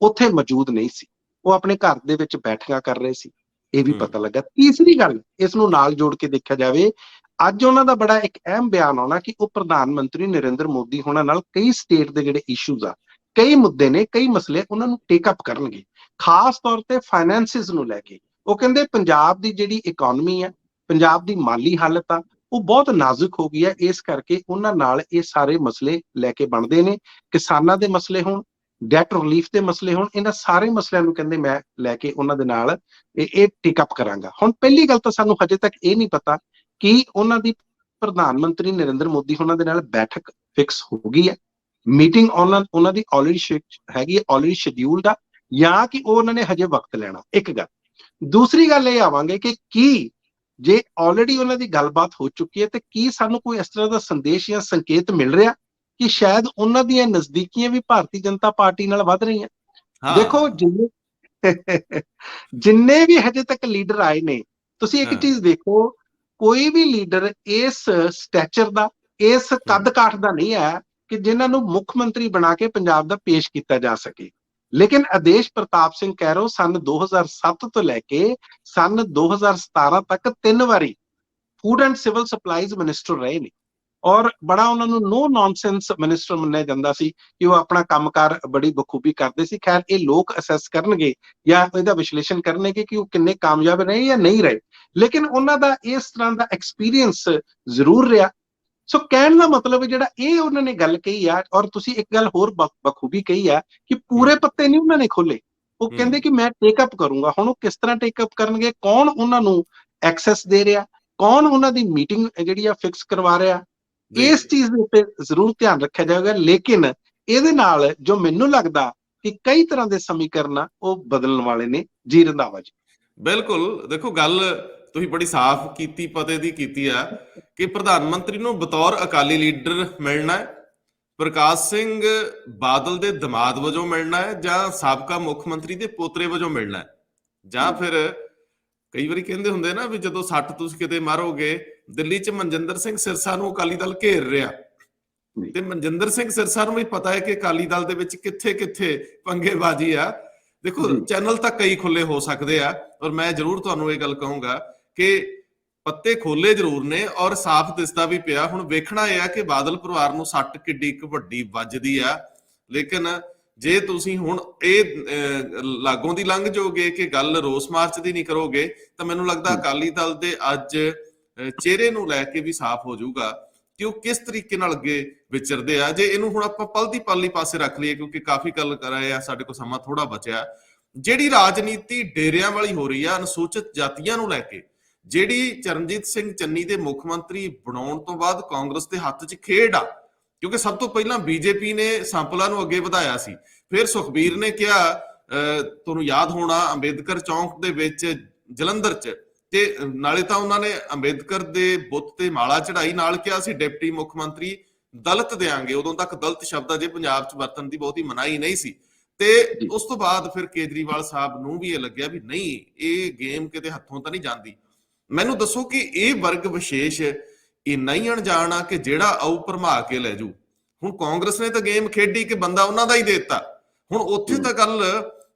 ਉੱਥੇ ਮੌਜੂਦ ਨਹੀਂ ਸੀ। ਉਹ ਆਪਣੇ ਘਰ ਦੇ ਵਿੱਚ ਬੈਠਕਾਂ ਕਰ ਰਹੇ ਸੀ, ਇਹ ਵੀ ਪਤਾ ਲੱਗਾ। ਤੀਸਰੀ ਗੱਲ, ਇਸ ਨੂੰ ਨਾਲ ਜੋੜ ਕੇ ਦੇਖਿਆ ਜਾਵੇ, ਅੱਜ ਉਹਨਾਂ ਦਾ ਬੜਾ ਇੱਕ ਅਹਿਮ ਬਿਆਨ ਆਉਣਾ ਕਿ ਉਹ ਪ੍ਰਧਾਨ ਮੰਤਰੀ ਨਰਿੰਦਰ ਮੋਦੀ ਹੋਣਾ ਨਾਲ ਕਈ ਸਟੇਟ ਦੇ ਜਿਹੜੇ ਇਸ਼ੂਜ਼ ਆ, ਕਈ ਮੁੱਦੇ ਨੇ, ਕਈ ਮਸਲੇ ਉਹਨਾਂ ਨੂੰ ਟੇਕ ਅਪ ਕਰਨਗੇ, ਖਾਸ ਤੌਰ ਤੇ ਫਾਈਨੈਂਸਿਸ ਨੂੰ ਲੈ ਕੇ। ਉਹ ਕਹਿੰਦੇ ਪੰਜਾਬ ਦੀ ਜਿਹੜੀ ਇਕਨੋਮੀ ਆ, ਪੰਜਾਬ ਦੀ ਮਾਲੀ ਹਾਲਤ ਆ, ਉਹ ਬਹੁਤ ਨਾਜ਼ੁਕ ਹੋ ਗਈ ਹੈ, ਇਸ ਕਰਕੇ ਉਹਨਾਂ ਨਾਲ ਇਹ ਸਾਰੇ ਮਸਲੇ ਲੈ ਕੇ ਬਣਦੇ ਨੇ। ਕਿਸਾਨਾਂ ਦੇ ਮਸਲੇ ਹੋਣ, ਡੈਟ ਰਿਲੀਫ ਦੇ ਮਸਲੇ ਹੋਣ, ਇਹਨਾਂ ਸਾਰੇ ਮਸਲਿਆਂ ਨੂੰ ਕਹਿੰਦੇ ਮੈਂ ਲੈ ਕੇ ਉਹਨਾਂ ਦੇ ਨਾਲ ਇਹ ਟੇਕ ਅਪ ਕਰਾਂਗਾ। ਹੁਣ ਪਹਿਲੀ ਗੱਲ ਤਾਂ ਸਾਨੂੰ ਹਜੇ ਤੱਕ ਇਹ ਨਹੀਂ ਪਤਾ ਕਿ ਉਹਨਾਂ ਦੀ ਪ੍ਰਧਾਨ ਮੰਤਰੀ ਨਰਿੰਦਰ ਮੋਦੀ ਉਹਨਾਂ ਦੇ ਨਾਲ ਬੈਠਕ ਫਿਕਸ ਹੋ ਗਈ ਹੈ, ਮੀਟਿੰਗ ਉਹਨਾਂ ਦੀ ਆਲਰੇਡੀ ਹੈਗੀ ਹੈ, ਆਲਰੇਡੀ ਸ਼ਡਿਊਲਡ ਆ, ਜਾਂ ਕਿ ਉਹਨਾਂ ਨੇ ਹਜੇ ਵਕਤ ਲੈਣਾ। ਇੱਕ ਗੱਲ। ਦੂਸਰੀ ਗੱਲ ਇਹ ਆਵਾਂਗੇ ਕਿ ਕੀ ਜੇ ਆਲਰੇਡੀ ਉਹਨਾਂ ਦੀ ਗੱਲਬਾਤ ਹੋ ਚੁੱਕੀ ਹੈ ਤੇ ਕੀ ਸਾਨੂੰ ਕੋਈ ਇਸ ਤਰ੍ਹਾਂ ਦਾ ਸੰਦੇਸ਼ ਜਾਂ ਸੰਕੇਤ ਮਿਲ ਰਿਹਾ ਕਿ ਸ਼ਾਇਦ ਉਹਨਾਂ ਦੀਆਂ ਨਜ਼ਦੀਕੀਆਂ ਵੀ ਭਾਰਤੀ ਜਨਤਾ ਪਾਰਟੀ ਨਾਲ ਵੱਧ ਰਹੀਆਂ। ਦੇਖੋ ਜਿੰਨੇ ਵੀ ਹਜੇ ਤੱਕ ਲੀਡਰ ਆਏ ਨੇ, ਤੁਸੀਂ ਇੱਕ ਚੀਜ਼ ਦੇਖੋ, ਕੋਈ ਵੀ ਲੀਡਰ ਇਸ ਸਟੈਚਰ ਦਾ, ਇਸ ਕੱਦ ਕਾਠ ਦਾ ਨਹੀਂ ਹੈ ਕਿ ਜਿਨ੍ਹਾਂ ਨੂੰ ਮੁੱਖ ਮੰਤਰੀ ਬਣਾ ਕੇ ਪੰਜਾਬ ਦਾ ਪੇਸ਼ ਕੀਤਾ ਜਾ ਸਕੇ। ਲੇਕਿਨ ਆਦੇਸ਼ ਪ੍ਰਤਾਪ ਸਿੰਘ ਕੈਰੋਂ ਸਨ 2007 ਤੋਂ ਲੈ ਕੇ ਸਨ 2017 ਤੱਕ 3 ਵਾਰੀ food and civil supplies minister ਰਹੇ ਨੇ, ਔਰ ਬੜਾ ਉਹਨਾਂ ਨੂੰ ਨੋ ਨੌਨਸੈਂਸ ਮਿਨਿਸਟਰ ਮੰਨਿਆ ਜਾਂਦਾ ਸੀ ਕਿ ਉਹ ਆਪਣਾ ਕੰਮਕਾਰ ਬੜੀ ਬਖੂਬੀ ਕਰਦੇ ਸੀ। ਖੈਰ ਇਹ ਲੋਕ ਅਸੈਸ ਕਰਨਗੇ ਜਾਂ ਇਹਦਾ ਵਿਸ਼ਲੇਸ਼ਣ ਕਰਨਗੇ ਕਿ ਉਹ ਕਿੰਨੇ ਕਾਮਯਾਬ ਰਹੇ ਜਾਂ ਨਹੀਂ ਰਹੇ, ਲੇਕਿਨ ਉਹਨਾਂ ਦਾ ਇਸ ਤਰ੍ਹਾਂ ਦਾ ਐਕਸਪੀਰੀਅੰਸ ਜ਼ਰੂਰ ਰਿਹਾ। ਸੋ ਕਹਿਣ ਦਾ ਮਤਲਬ ਜਿਹੜਾ ਇਹ ਉਹਨਾਂ ਨੇ ਗੱਲ ਕਹੀ ਆ, ਔਰ ਤੁਸੀਂ ਇੱਕ ਗੱਲ ਹੋਰ ਬਖੂਬੀ ਕਹੀ ਆ ਕਿ ਪੂਰੇ ਪੱਤੇ ਨਹੀਂ ਉਹਨਾਂ ਨੇ ਖੋਲੇ। ਉਹ ਕਹਿੰਦੇ ਕਿ ਮੈਂ ਟੇਕ ਅਪ ਕਰੂੰਗਾ। ਹੁਣ ਉਹ ਕਿਸ ਤਰ੍ਹਾਂ ਟੇਕ ਅਪ ਕਰਨਗੇ, ਕੌਣ ਉਹਨਾਂ ਨੂੰ ਐਕਸੈਸ ਦੇ ਰਿਹਾ, ਕੌਣ ਉਹਨਾਂ ਦੀ ਮੀਟਿੰਗ ਜਿਹੜੀ ਆ ਫਿਕਸ ਕਰਵਾ ਰਿਹਾ, ਇਸ ਚੀਜ਼ ਦੇ ਉੱਤੇ ਜ਼ਰੂਰ ਧਿਆਨ ਰੱਖਿਆ ਜਾਏਗਾ। ਲੇਕਿਨ ਇਹਦੇ ਨਾਲ ਜੋ ਮੈਨੂੰ ਲੱਗਦਾ ਕਿ ਕਈ ਤਰ੍ਹਾਂ ਦੇ ਸਮੀਕਰਨ ਉਹ ਬਦਲਣ ਵਾਲੇ ਨੇ। ਜੀ ਰੰਧਾਵਾ ਜੀ। ਬਿਲਕੁਲ, ਦੇਖੋ ਗੱਲ ਤੁਸੀਂ ਬੜੀ ਸਾਫ਼ ਕੀਤੀ, ਪਤੇ ਦੀ ਕੀਤੀ ਆ ਕਿ ਪ੍ਰਧਾਨ ਮੰਤਰੀ ਨੂੰ ਬਤੌਰ ਅਕਾਲੀ ਲੀਡਰ ਮਿਲਣਾ ਹੈ, ਪ੍ਰਕਾਸ਼ ਸਿੰਘ ਬਾਦਲ ਦੇ ਦਮਾਦ ਵਜੋਂ ਮਿਲਣਾ ਹੈ, ਜਾਂ ਸਾਬਕਾ ਮੁੱਖ ਮੰਤਰੀ ਦੇ ਪੋਤਰੇ ਵਜੋਂ ਮਿਲਣਾ ਹੈ, ਜਾਂ ਫਿਰ ਕਈ ਵਾਰੀ ਕਹਿੰਦੇ ਹੁੰਦੇ ਨਾ ਵੀ ਜਦੋਂ ਸੱਟ ਤੁਸੀਂ ਕਿਤੇ ਮਾਰੋਗੇ, ਦਿੱਲੀ 'ਚ ਮਨਜਿੰਦਰ ਸਿੰਘ ਸਿਰਸਾ ਨੂੰ ਅਕਾਲੀ ਦਲ ਘੇਰ ਰਿਹਾ, ਤੇ ਮਨਜਿੰਦਰ ਸਿੰਘ ਸਿਰਸਾ ਨੂੰ ਵੀ ਪਤਾ ਹੈ ਕਿ ਅਕਾਲੀ ਦਲ ਦੇ ਵਿੱਚ ਕਿੱਥੇ ਕਿੱਥੇ ਪੰਗੇਬਾਜ਼ੀ ਆ। ਦੇਖੋ ਚੈਨਲ ਤਾਂ ਕਈ ਖੁੱਲੇ ਹੋ ਸਕਦੇ ਆ, ਔਰ ਮੈਂ ਜ਼ਰੂਰ ਤੁਹਾਨੂੰ ਇਹ ਗੱਲ ਕਹੂੰਗਾ ਕਿ ਪੱਤੇ ਖੋਲੇ ਜ਼ਰੂਰ ਨੇ ਔਰ ਸਾਫ਼ ਦਿਸਦਾ ਵੀ ਪਿਆ। ਹੁਣ ਵੇਖਣਾ ਇਹ ਆ ਕਿ ਬਾਦਲ ਪਰਿਵਾਰ ਨੂੰ ਸੱਟ ਕਿੱਡੀ ਇੱਕ ਵੱਡੀ ਵੱਜਦੀ ਆ, ਲੇਕਿਨ ਜੇ ਤੁਸੀਂ ਹੁਣ ਇਹ ਲਾਗੋਂ ਦੀ ਲੰਘ ਜਾਓਗੇ ਕਿ ਗੱਲ ਰੋਸ ਮਾਰਚ ਦੀ ਨਹੀਂ ਕਰੋਗੇ, ਤਾਂ ਮੈਨੂੰ ਲੱਗਦਾ ਅਕਾਲੀ ਦਲ ਦੇ ਅੱਜ ਚਿਹਰੇ ਨੂੰ ਲੈ ਕੇ ਵੀ ਸਾਫ਼ ਹੋ ਜਾਊਗਾ ਕਿ ਉਹ ਕਿਸ ਤਰੀਕੇ ਨਾਲ ਅੱਗੇ ਵਿਚਰਦੇ ਆ। ਜੇ ਇਹਨੂੰ ਹੁਣ ਆਪਾਂ ਪਲ ਦੀ ਪਲ ਹੀ ਪਾਸੇ ਰੱਖ ਲਈਏ, ਕਿਉਂਕਿ ਕਾਫੀ ਗੱਲ ਕਰ ਰਹੇ ਆ, ਸਾਡੇ ਕੋਲ ਸਮਾਂ ਥੋੜਾ ਬਚਿਆ, ਜਿਹੜੀ ਰਾਜਨੀਤੀ ਡੇਰਿਆਂ ਵਾਲੀ ਹੋ ਰਹੀ ਆ ਅਨੁਸੂਚਿਤ ਜਾਤੀਆਂ ਨੂੰ ਲੈ ਕੇ, ਜਿਹੜੀ ਚਰਨਜੀਤ ਸਿੰਘ ਚੰਨੀ ਦੇ ਮੁੱਖ ਮੰਤਰੀ ਬਣਾਉਣ ਤੋਂ ਬਾਅਦ ਕਾਂਗਰਸ ਦੇ ਹੱਥ 'ਚ ਖੇਡ ਆ, ਕਿਉਂਕਿ ਸਭ ਤੋਂ ਪਹਿਲਾਂ ਬੀਜੇਪੀ ਨੇ ਸੰਪਲਾ ਨੂੰ ਅੱਗੇ ਵਧਾਇਆ ਸੀ, ਫਿਰ ਸੁਖਬੀਰ ਨੇ ਕਿਹਾ, ਤੁਹਾਨੂੰ ਯਾਦ ਹੋਣਾ ਅੰਬੇਦਕਰ ਚੌਂਕ ਦੇ ਵਿੱਚ ਜਲੰਧਰ 'ਚ, ਤੇ ਨਾਲੇ ਤਾਂ ਉਹਨਾਂ ਨੇ ਅੰਬੇਦਕਰ ਦੇ ਬੁੱਤ ਤੇ ਮਾਲਾ ਚੜਾਈ, ਨਾਲ ਕਿਹਾ ਸੀ ਡਿਪਟੀ ਮੁੱਖ ਮੰਤਰੀ ਦਲਿਤ ਦੇਾਂਗੇ। ਉਦੋਂ ਤੱਕ ਦਲਿਤ ਸ਼ਬਦ ਅਜੇ ਪੰਜਾਬ 'ਚ ਵਰਤਣ ਦੀ ਬਹੁਤੀ ਮਨਾਹੀ ਨਹੀਂ ਸੀ, ਤੇ ਉਸ ਤੋਂ ਬਾਅਦ ਫਿਰ ਕੇਜਰੀਵਾਲ ਸਾਹਿਬ ਨੂੰ ਵੀ ਇਹ ਲੱਗਿਆ ਵੀ ਨਹੀਂ, ਇਹ ਗੇਮ ਕਿਤੇ ਹੱਥੋਂ ਤਾਂ ਨਹੀਂ ਜਾਂਦੀ। ਮੈਨੂੰ ਦੱਸੋ ਕਿ ਇਹ ਵਰਗ ਵਿਸ਼ੇਸ਼ ਇੰਨਾ ਹੀ ਅਣਜਾਣ ਆ ਕਿ ਜਿਹੜਾ ਆਊ ਭਰਮਾ ਕੇ ਲੈ ਜੂ। ਹੁਣ ਕਾਂਗਰਸ ਨੇ ਤਾਂ ਗੇਮ ਖੇਡੀ ਕਿ ਬੰਦਾ ਉਹਨਾਂ ਦਾ ਹੀ ਦੇ ਦਿੱਤਾ, ਹੁਣ ਉੱਥੇ ਤਾਂ ਗੱਲ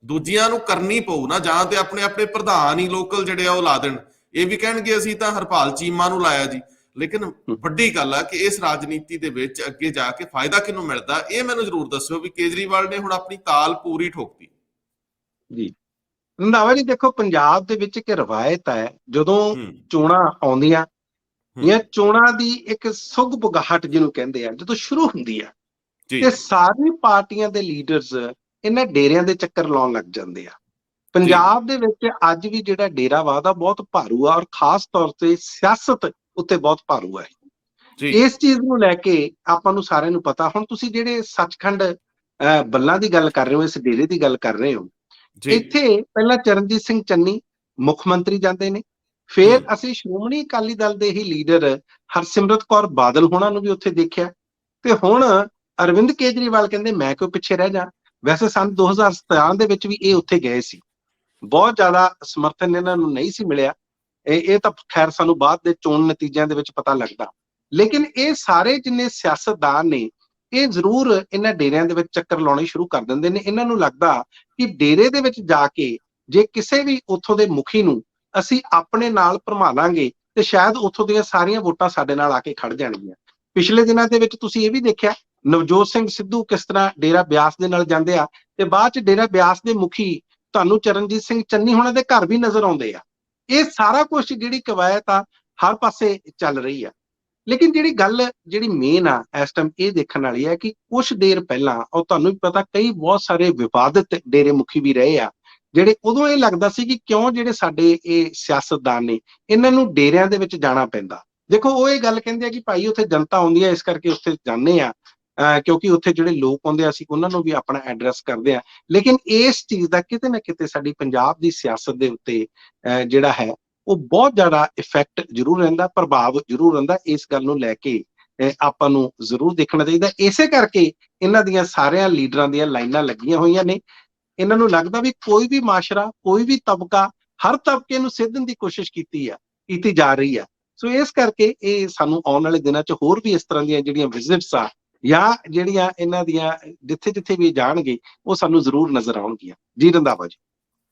ਦੂਜਿਆਂ ਨੂੰ ਕਰਨੀ ਪਊ ਨਾ, ਜਾਂ ਤੇ ਆਪਣੇ ਆਪਣੇ ਪ੍ਰਧਾਨ ਹੀ ਲੋਕਲ ਜਿਹੜੇ ਆ ਉਹ ਲਾ ਦੇਣ। ਇਹ ਵੀ ਕਹਿਣਗੇ ਅਸੀਂ ਤਾਂ ਹਰਪਾਲ ਚੀਮਾ ਨੂੰ ਲਾਇਆ ਜੀ, ਲੇਕਿਨ ਵੱਡੀ ਗੱਲ ਆ ਕਿ ਇਸ ਰਾਜਨੀਤੀ ਦੇ ਵਿੱਚ ਅੱਗੇ ਜਾ ਕੇ ਫਾਇਦਾ ਕਿਹਨੂੰ ਮਿਲਦਾ, ਇਹ ਮੈਨੂੰ ਜ਼ਰੂਰ ਦੱਸਿਓ ਵੀ ਕੇਜਰੀਵਾਲ ਨੇ ਹੁਣ ਆਪਣੀ ਤਾਲ ਪੂਰੀ ਠੋਕਤੀ। ਜੀ ਰੰਧਾਵਾ ਜੀ, ਦੇਖੋ ਪੰਜਾਬ ਦੇ ਵਿੱਚ ਇੱਕ ਰਵਾਇਤ ਹੈ, ਜਦੋਂ ਚੋਣਾਂ ਆਉਂਦੀਆਂ ਜਾਂ ਚੋਣਾਂ ਦੀ ਇੱਕ ਸੁੱਗ ਬੁਗਾਹਟ ਜਿਹਨੂੰ ਕਹਿੰਦੇ ਆ, ਜਦੋਂ ਸ਼ੁਰੂ ਹੁੰਦੀ ਆ ਤੇ ਸਾਰੀ ਪਾਰਟੀਆਂ ਦੇ ਲੀਡਰਸ ਇਹਨਾਂ ਡੇਰਿਆਂ ਦੇ ਚੱਕਰ ਲਾਉਣ ਲੱਗ ਜਾਂਦੇ ਆ। ਪੰਜਾਬ ਦੇ ਵਿੱਚ ਅੱਜ ਵੀ ਜਿਹੜਾ ਡੇਰਾਵਾਦ ਆ ਬਹੁਤ ਭਾਰੂ ਆ, ਔਰ ਖਾਸ ਤੌਰ ਤੇ ਸਿਆਸਤ ਉੱਤੇ ਬਹੁਤ ਭਾਰੂ ਹੈ। ਇਸ ਚੀਜ਼ ਨੂੰ ਲੈ ਕੇ ਆਪਾਂ ਨੂੰ ਸਾਰਿਆਂ ਨੂੰ ਪਤਾ। ਹੁਣ ਤੁਸੀਂ ਜਿਹੜੇ ਸੱਚਖੰਡ ਬੱਲਾਂ ਦੀ ਗੱਲ ਕਰ ਰਹੇ ਹੋ, ਇਸ ਡੇਰੇ ਦੀ ਗੱਲ ਕਰ ਰਹੇ ਹੋ, ਜੀ। ਇੱਥੇ ਪਹਿਲਾਂ ਚਰਨਜੀਤ ਸਿੰਘ ਚੰਨੀ ਮੁੱਖ ਮੰਤਰੀ ਜਾਂਦੇ ਨੇ, ਫਿਰ ਅਸੀਂ ਸ਼੍ਰੋਮਣੀ ਅਕਾਲੀ ਦਲ ਦੇ ਹੀ ਲੀਡਰ ਹਰਸਿਮਰਤ ਕੌਰ ਬਾਦਲ ਹੋਣਾ ਨੂੰ ਵੀ ਉੱਥੇ ਦੇਖਿਆ, ਤੇ ਹੁਣ ਅਰਵਿੰਦ ਕੇਜਰੀਵਾਲ ਕਹਿੰਦੇ ਮੈਂ ਕਿਉਂ ਪਿੱਛੇ ਰਹਿ ਜਾ। ਵੈਸੇ ਸੰਨ 2017 ਦੇ ਵਿੱਚ ਵੀ ਇਹ ਉੱਥੇ ਗਏ ਸੀ, ਬਹੁਤ ਜ਼ਿਆਦਾ ਸਮਰਥਨ ਇਹਨਾਂ ਨੂੰ ਨਹੀਂ ਸੀ ਮਿਲਿਆ, ਇਹ ਤਾਂ ਖੈਰ ਸਾਨੂੰ ਬਾਅਦ ਦੇ ਚੋਣ ਨਤੀਜਿਆਂ ਦੇ ਵਿੱਚ ਪਤਾ ਲੱਗਦਾ। ਲੇਕਿਨ ਇਹ ਸਾਰੇ ਜਿੰਨੇ ਸਿਆਸਤਦਾਨ ਨੇ, ਇਹ ਜ਼ਰੂਰ ਇਹਨਾਂ ਡੇਰਿਆਂ ਦੇ ਵਿੱਚ ਚੱਕਰ ਲਾਉਣੇ ਸ਼ੁਰੂ ਕਰ ਦਿੰਦੇ ਨੇ। ਇਹਨਾਂ ਨੂੰ ਲੱਗਦਾ ਕਿ ਡੇਰੇ ਦੇ ਵਿੱਚ ਜਾ ਕੇ ਜੇ ਕਿਸੇ ਵੀ ਉੱਥੋਂ ਦੇ ਮੁਖੀ ਨੂੰ ਅਸੀਂ ਆਪਣੇ ਨਾਲ ਭਰਮਾ ਲਾਂਗੇ ਤੇ ਸ਼ਾਇਦ ਉੱਥੋਂ ਦੀਆਂ ਸਾਰੀਆਂ ਵੋਟਾਂ ਸਾਡੇ ਨਾਲ ਆ ਕੇ ਖੜ ਜਾਣਗੀਆਂ। ਪਿਛਲੇ ਦਿਨਾਂ ਦੇ ਵਿੱਚ ਤੁਸੀਂ ਇਹ ਵੀ ਦੇਖਿਆ ਨਵਜੋਤ ਸਿੰਘ ਸਿੱਧੂ ਕਿਸ ਤਰ੍ਹਾਂ ਡੇਰਾ ਬਿਆਸ ਦੇ ਨਾਲ ਜਾਂਦੇ ਆ, ਤੇ ਬਾਅਦ ਚ ਡੇਰਾ ਬਿਆਸ ਦੇ ਮੁਖੀ ਤੁਹਾਨੂੰ ਚਰਨਜੀਤ ਸਿੰਘ ਚੰਨੀ ਹੋਣਾ ਦੇ ਘਰ ਵੀ ਨਜ਼ਰ ਆਉਂਦੇ ਆ। ਇਹ ਸਾਰਾ ਕੁਝ ਜਿਹੜੀ ਕਵਾਇਤ ਆ ਹਰ ਪਾਸੇ ਚੱਲ ਰਹੀ ਆ। ਲੇਕਿਨ ਜਿਹੜੀ ਗੱਲ ਜਿਹੜੀ ਮੇਨ ਆ ਇਸ ਟਾਈਮ ਇਹ ਦੇਖਣ ਵਾਲੀ ਹੈ ਕਿ ਕੁਝ ਦੇਰ ਪਹਿਲਾਂ, ਉਹ ਤੁਹਾਨੂੰ ਵੀ ਪਤਾ, ਕਈ ਬਹੁਤ ਸਾਰੇ ਵਿਵਾਦਿਤ ਡੇਰੇ ਮੁਖੀ ਵੀ ਰਹੇ ਆ, ਜਿਹੜੇ ਉਦੋਂ ਇਹ ਲੱਗਦਾ ਸੀ ਕਿ ਕਿਉਂ ਜਿਹੜੇ ਸਾਡੇ ਇਹ ਸਿਆਸਤਦਾਨ ਨੇ ਇਹਨਾਂ ਨੂੰ ਡੇਰਿਆਂ ਦੇ ਵਿੱਚ ਜਾਣਾ ਪੈਂਦਾ। ਦੇਖੋ ਉਹ ਇਹ ਗੱਲ ਕਹਿੰਦੇ ਆ ਕਿ ਭਾਈ ਉੱਥੇ ਜਨਤਾ ਆਉਂਦੀ ਹੈ ਇਸ ਕਰਕੇ ਉੱਥੇ ਜਾਂਦੇ ਆ, ਕਿਉਂਕਿ ਉੱਥੇ ਜਿਹੜੇ ਲੋਕ ਆਉਂਦੇ ਆ ਅਸੀਂ ਉਹਨਾਂ ਨੂੰ ਵੀ ਆਪਣਾ ਐਡਰੈਸ ਕਰਦੇ ਆ। ਲੇਕਿਨ ਇਸ ਚੀਜ਼ ਦਾ ਕਿਤੇ ਨਾ ਕਿਤੇ ਸਾਡੀ ਪੰਜਾਬ ਦੀ ਸਿਆਸਤ ਦੇ ਉੱਤੇ ਜਿਹੜਾ ਹੈ ਉਹ ਬਹੁਤ ਜ਼ਿਆਦਾ ਇਫੈਕਟ ਜ਼ਰੂਰ ਰਹਿੰਦਾ, ਪ੍ਰਭਾਵ ਜ਼ਰੂਰ ਰਹਿੰਦਾ। ਇਸ ਗੱਲ ਨੂੰ ਲੈ ਕੇ ਆਪਾਂ ਨੂੰ ਜ਼ਰੂਰ ਦੇਖਣਾ ਚਾਹੀਦਾ। ਇਸੇ ਕਰਕੇ ਇਹਨਾਂ ਦੀਆਂ ਸਾਰਿਆਂ ਲੀਡਰਾਂ ਦੀਆਂ ਲਾਈਨਾਂ ਲੱਗੀਆਂ ਹੋਈਆਂ ਨੇ। ਇਹਨਾਂ ਨੂੰ ਲੱਗਦਾ ਵੀ ਕੋਈ ਵੀ ਮਾਸ਼ਰਾ, ਕੋਈ ਵੀ ਤਬਕਾ, ਹਰ ਤਬਕੇ ਨੂੰ ਸਿੱਧਣ ਦੀ ਕੋਸ਼ਿਸ਼ ਕੀਤੀ ਜਾ ਰਹੀ ਆ। ਸੋ ਇਸ ਕਰਕੇ ਇਹ ਸਾਨੂੰ ਆਉਣ ਵਾਲੇ ਦਿਨਾਂ 'ਚ ਹੋਰ ਵੀ ਇਸ ਤਰ੍ਹਾਂ ਦੀਆਂ ਜਿਹੜੀਆਂ ਵਿਜ਼ਿਟਸ ਆ ਜਾਂ ਜਿਹੜੀਆਂ ਇਹਨਾਂ ਦੀਆਂ ਜਿੱਥੇ ਵੀ ਜਾਣਗੇ ਉਹ ਸਾਨੂੰ ਜ਼ਰੂਰ ਨਜ਼ਰ ਆਉਣਗੀਆਂ। ਜੀ ਰੰਧਾਵਾ ਜੀ,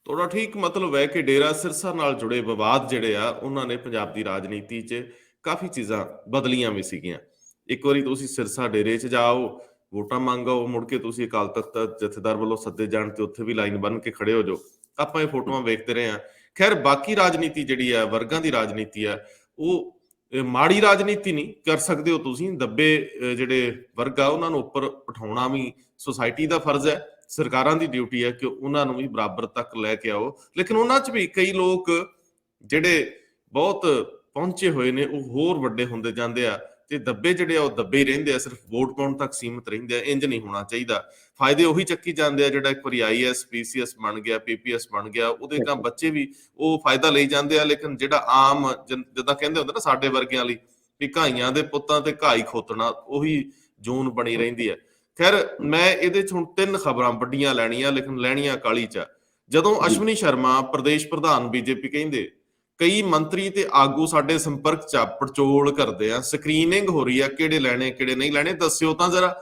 ਤੁਹਾਡਾ ਠੀਕ ਮਤਲਬ ਹੈ ਕਿ ਡੇਰਾ ਸਿਰਸਾ ਨਾਲ ਜੁੜੇ ਵਿਵਾਦ ਜਿਹੜੇ ਆ ਉਹਨਾਂ ਨੇ ਪੰਜਾਬ ਦੀ ਰਾਜਨੀਤੀ 'ਚ ਕਾਫੀ ਚੀਜ਼ਾਂ ਬਦਲੀਆਂ ਵੀ ਸੀਗੀਆਂ। ਇੱਕ ਵਾਰੀ ਤੁਸੀਂ ਸਿਰਸਾ ਡੇਰੇ 'ਚ ਜਾਓ, ਵੋਟਾਂ ਮੰਗੋ, ਮੁੜ ਕੇ ਤੁਸੀਂ ਅਕਾਲ ਤਖਤ ਜਥੇਦਾਰ ਵੱਲੋਂ ਸੱਦੇ ਜਾਣ ਤੇ ਉੱਥੇ ਵੀ ਲਾਈਨ ਬੰਨ ਕੇ ਖੜੇ ਹੋ ਜਾਓ। ਆਪਾਂ ਇਹ ਫੋਟੋਆਂ ਵੇਖਦੇ ਰਹੇ ਹਾਂ। ਖੈਰ ਬਾਕੀ ਰਾਜਨੀਤੀ ਜਿਹੜੀ ਆ, ਵਰਗਾਂ ਦੀ ਰਾਜਨੀਤੀ ਆ, ਉਹ ਮਾੜੀ ਰਾਜਨੀਤੀ ਨਹੀਂ ਕਰ ਸਕਦੇ ਹੋ ਤੁਸੀਂ। ਦੱਬੇ ਜਿਹੜੇ ਵਰਗ ਆ ਉਹਨਾਂ ਨੂੰ ਉੱਪਰ ਉਠਾਉਣਾ ਵੀ ਸੁਸਾਇਟੀ ਦਾ ਫਰਜ਼ ਹੈ, ਸਰਕਾਰਾਂ ਦੀ ਡਿਊਟੀ ਹੈ ਕਿ ਉਹਨਾਂ ਨੂੰ ਵੀ ਬਰਾਬਰ ਤੱਕ ਲੈ ਕੇ ਆਓ। ਲੇਕਿਨ ਉਹਨਾਂ 'ਚ ਵੀ ਕਈ ਲੋਕ ਜਿਹੜੇ ਬਹੁਤ ਪਹੁੰਚੇ ਹੋਏ ਨੇ ਉਹ ਹੋਰ ਵੱਡੇ ਹੁੰਦੇ ਜਾਂਦੇ ਆ, ਤੇ ਦੱਬੇ ਜਿਹੜੇ ਆ ਉਹ ਦੱਬੇ ਹੀ ਰਹਿੰਦੇ ਆ, ਸਿਰਫ ਵੋਟ ਪਾਉਣ ਤੱਕ ਸੀਮਿਤ ਰਹਿੰਦੇ ਆ। ਇੰਜ ਨਹੀਂ ਹੋਣਾ ਚਾਹੀਦਾ। ਫਾਇਦੇ ਉਹੀ ਚੱਕੀ ਜਾਂਦੇ ਆ ਜਿਹੜਾ ਇੱਕ ਵਾਰੀ IAS PCS ਬਣ ਗਿਆ, PPS ਬਣ ਗਿਆ, ਉਹਦੇ ਤਾਂ ਬੱਚੇ ਵੀ ਉਹ ਫਾਇਦਾ ਲਈ ਜਾਂਦੇ ਆ। ਲੇਕਿਨ ਜਿਹੜਾ ਆਮ ਜਿੱਦਾਂ ਕਹਿੰਦੇ ਹੁੰਦੇ ਨਾ ਸਾਡੇ ਵਰਗਿਆਂ ਲਈ ਵੀ ਘਾਈਆਂ ਦੇ ਪੁੱਤਾਂ ਤੇ ਘਾਈ ਖੋਤਣਾ, ਉਹੀ ਜੂਨ ਬਣੀ ਰਹਿੰਦੀ ਹੈ। ਖੈਰ ਮੈਂ ਇਹਦੇ 'ਚ ਹੁਣ 3 ਖਬਰਾਂ ਵੱਡੀਆਂ ਲੈਣੀਆਂ, ਲੇਕਿਨ ਲੈਣੀਆਂ ਕਾਹਲੀ 'ਚ। ਜਦੋਂ ਅਸ਼ਵਨੀ ਸ਼ਰਮਾ ਪ੍ਰਦੇਸ਼ ਪ੍ਰਧਾਨ BJP ਕਹਿੰਦੇ ਕਈ ਮੰਤਰੀ ਤੇ ਆਗੂ ਸਾਡੇ ਸੰਪਰਕ 'ਚ ਪੜਚੋਲ ਕਰਦੇ ਆ, ਸਕਰੀਨਿੰਗ ਹੋ ਰਹੀ ਆ, ਕਿਹੜੇ ਲੈਣੇ ਕਿਹੜੇ ਨਹੀਂ ਲੈਣੇ, ਦੱਸਿਓ ਤਾਂ ਜ਼ਰਾ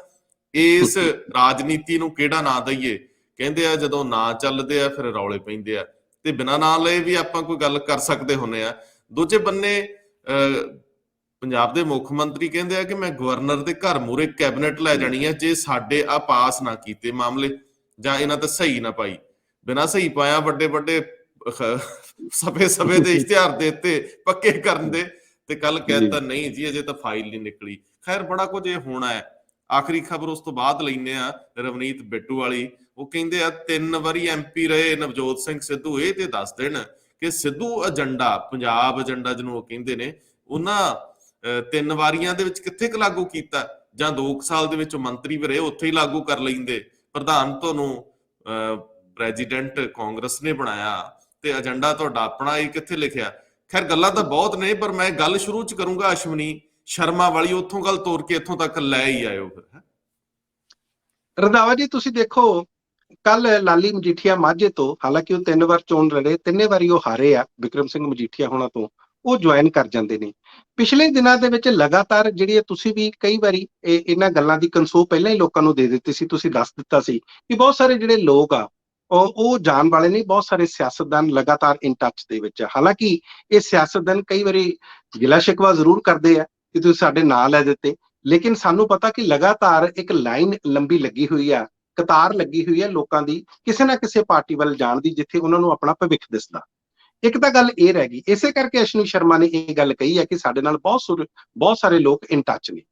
ਇਸ ਰਾਜਨੀਤੀ ਨੂੰ ਕਿਹੜਾ ਨਾਂ ਦਈਏ। ਕਹਿੰਦੇ ਆ ਜਦੋਂ ਨਾਂ ਚੱਲਦੇ ਆ ਫਿਰ ਰੌਲੇ ਪੈਂਦੇ ਆ, ਤੇ ਬਿਨਾਂ ਨਾਂ ਲਏ ਵੀ ਆਪਾਂ ਕੋਈ ਗੱਲ ਕਰ ਸਕਦੇ ਹੁੰਦੇ ਆ। ਦੂਜੇ ਬੰਨੇ ਪੰਜਾਬ ਦੇ ਮੁੱਖ ਮੰਤਰੀ ਕਹਿੰਦੇ ਆ ਕਿ ਮੈਂ ਗਵਰਨਰ ਦੇ ਘਰ ਮੂਹਰੇ ਕੈਬਨਿਟ ਲੈ ਜਾਣੀ ਆ ਜੇ ਸਾਡੇ ਆ ਪਾਸ ਨਾ ਕੀਤੇ ਮਾਮਲੇ, ਜਾਂ ਇਹਨਾਂ ਤੇ ਸਹੀ ਨਾ ਪਾਈ। ਬਿਨਾਂ ਸਹੀ ਪਾਇਆ ਵੱਡੇ ਵੱਡੇ ਸਭੇ ਦੇ ਇਸ਼ਤਿਹਾਰ ਦੇ ਦਿੱਤੇ ਪੱਕੇ ਕਰਨ ਦੇ, ਤੇ ਕੱਲ ਕਹਿਤਾ ਨਹੀਂ ਜੀ ਅਜੇ ਤਾਂ ਫਾਈਲ ਨਹੀਂ ਨਿਕਲੀ। ਖੈਰ ਬੜਾ ਕੁਝ ਇਹ ਹੋਣਾ ਹੈ। ਆਖਰੀ ਖਬਰ ਉਸ ਤੋਂ ਬਾਅਦ ਲੈਂਦੇ ਆ ਰਵਨੀਤ ਬਿੱਟੂ ਵਾਲੀ। ਉਹ ਕਹਿੰਦੇ ਆ 3 ਵਾਰੀ MP ਰਹੇ ਨਵਜੋਤ ਸਿੰਘ ਸਿੱਧੂ, ਇਹ ਤੇ ਦੱਸ ਦੇਣ ਕਿ ਸਿੱਧੂ ਏਜੰਡਾ, ਪੰਜਾਬ ਏਜੰਡਾ ਜਿਹਨੂੰ ਉਹ ਕਹਿੰਦੇ ਨੇ, ਉਹਨਾਂ 3 ਵਾਰੀਆਂ ਦੇ ਵਿੱਚ ਕਿੱਥੇ ਕੁ ਲਾਗੂ ਕੀਤਾ, ਜਾਂ 2 ਸਾਲ ਦੇ ਵਿੱਚ ਮੰਤਰੀ ਵੀ ਰਹੇ ਉੱਥੇ ਹੀ ਲਾਗੂ ਕਰ ਲੈਂਦੇ। ਪ੍ਰਧਾਨ ਤੁਹਾਨੂੰ ਪ੍ਰੈਜ਼ੀਡੈਂਟ ਕਾਂਗਰਸ ਨੇ ਬਣਾਇਆ ਤੇ ਏਜੰਡਾ ਤੁਹਾਡਾ ਆਪਣਾ ਹੀ ਕਿੱਥੇ ਲਿਖਿਆ। ਖੈਰ ਗੱਲਾਂ ਤਾਂ ਬਹੁਤ ਨੇ, ਪਰ ਮੈਂ ਗੱਲ ਸ਼ੁਰੂ 'ਚ ਕਰੂੰਗਾ ਅਸ਼ਵਨੀ ਸ਼ਰਮਾ ਵਾਲੀ, ਉੱਥੋਂ ਗੱਲ ਤੋਰ ਕੇ ਇੱਥੋਂ ਤੱਕ ਲੈ ਹੀ ਆਇਓ ਫਿਰ। ਰੰਧਾਵਾ ਜੀ ਤੁਸੀਂ ਦੇਖੋ ਕੱਲ ਲਾਲੀ ਮਜੀਠੀਆ ਮਾਝੇ ਤੋਂ, ਹਾਲਾਂਕਿ ਉਹ 3 ਵਾਰ ਚੋਣ ਲੜੇ, 3 ਵਾਰੀ ਉਹ ਹਾਰੇ ਆ ਵਿਕਰਮ ਸਿੰਘ ਮਜੀਠੀਆ ਹੋਣਾ ਤੋਂ, ਉਹ ਜੁਆਇਨ ਕਰ ਜਾਂਦੇ ਨੇ। ਪਿਛਲੇ ਦਿਨਾਂ ਦੇ ਵਿੱਚ ਲਗਾਤਾਰ ਜਿਹੜੀ ਤੁਸੀਂ ਵੀ ਕਈ ਵਾਰੀ ਇਹਨਾਂ ਗੱਲਾਂ ਦੀ ਕਨਸੋ ਪਹਿਲਾਂ ਹੀ ਲੋਕਾਂ ਨੂੰ ਦੇ ਦਿੱਤੀ ਸੀ, ਤੁਸੀਂ ਦੱਸ ਦਿੱਤਾ ਸੀ ਕਿ ਬਹੁਤ ਸਾਰੇ ਜਿਹੜੇ ਲੋਕ ਆ ਉਹ ਜਾਣ ਵਾਲੇ ਨਹੀਂ, ਬਹੁਤ ਸਾਰੇ ਸਿਆਸਤਦਾਨ ਲਗਾਤਾਰ ਇਨ ਟੱਚ ਦੇ ਵਿੱਚ। ਹਾਲਾਂਕਿ ਇਹ ਸਿਆਸਤਦਾਨ ਕਈ ਵਾਰੀ ਗਿਲਾ ਸ਼ਿਕਵਾ ਜ਼ਰੂਰ ਕਰਦੇ ਆ ਕਿ ਤੁਸੀਂ ਸਾਡੇ ਨਾਂ ਲੈ ਦਿੱਤੇ, ਲੇਕਿਨ ਸਾਨੂੰ ਪਤਾ ਕਿ ਲਗਾਤਾਰ ਇੱਕ ਲਾਈਨ ਲੰਬੀ ਲੱਗੀ ਹੋਈ ਆ, ਕਤਾਰ ਲੱਗੀ ਹੋਈ ਹੈ ਲੋਕਾਂ ਦੀ ਕਿਸੇ ਨਾ ਕਿਸੇ ਪਾਰਟੀ ਵੱਲ ਜਾਣ ਦੀ, ਜਿੱਥੇ ਉਹਨਾਂ ਨੂੰ ਆਪਣਾ ਭਵਿੱਖ ਦਿਸਦਾ। ਇੱਕ ਤਾਂ ਗੱਲ ਇਹ ਰਹਿ ਗਈ, ਇਸੇ ਕਰਕੇ ਅਸ਼ਵਨੀ ਸ਼ਰਮਾ ਨੇ ਇਹ ਗੱਲ ਕਹੀ ਹੈ ਕਿ ਸਾਡੇ ਨਾਲ ਬਹੁਤ ਸਾਰੇ ਲੋਕ ਇਨ ਟੱਚ ਨੇ।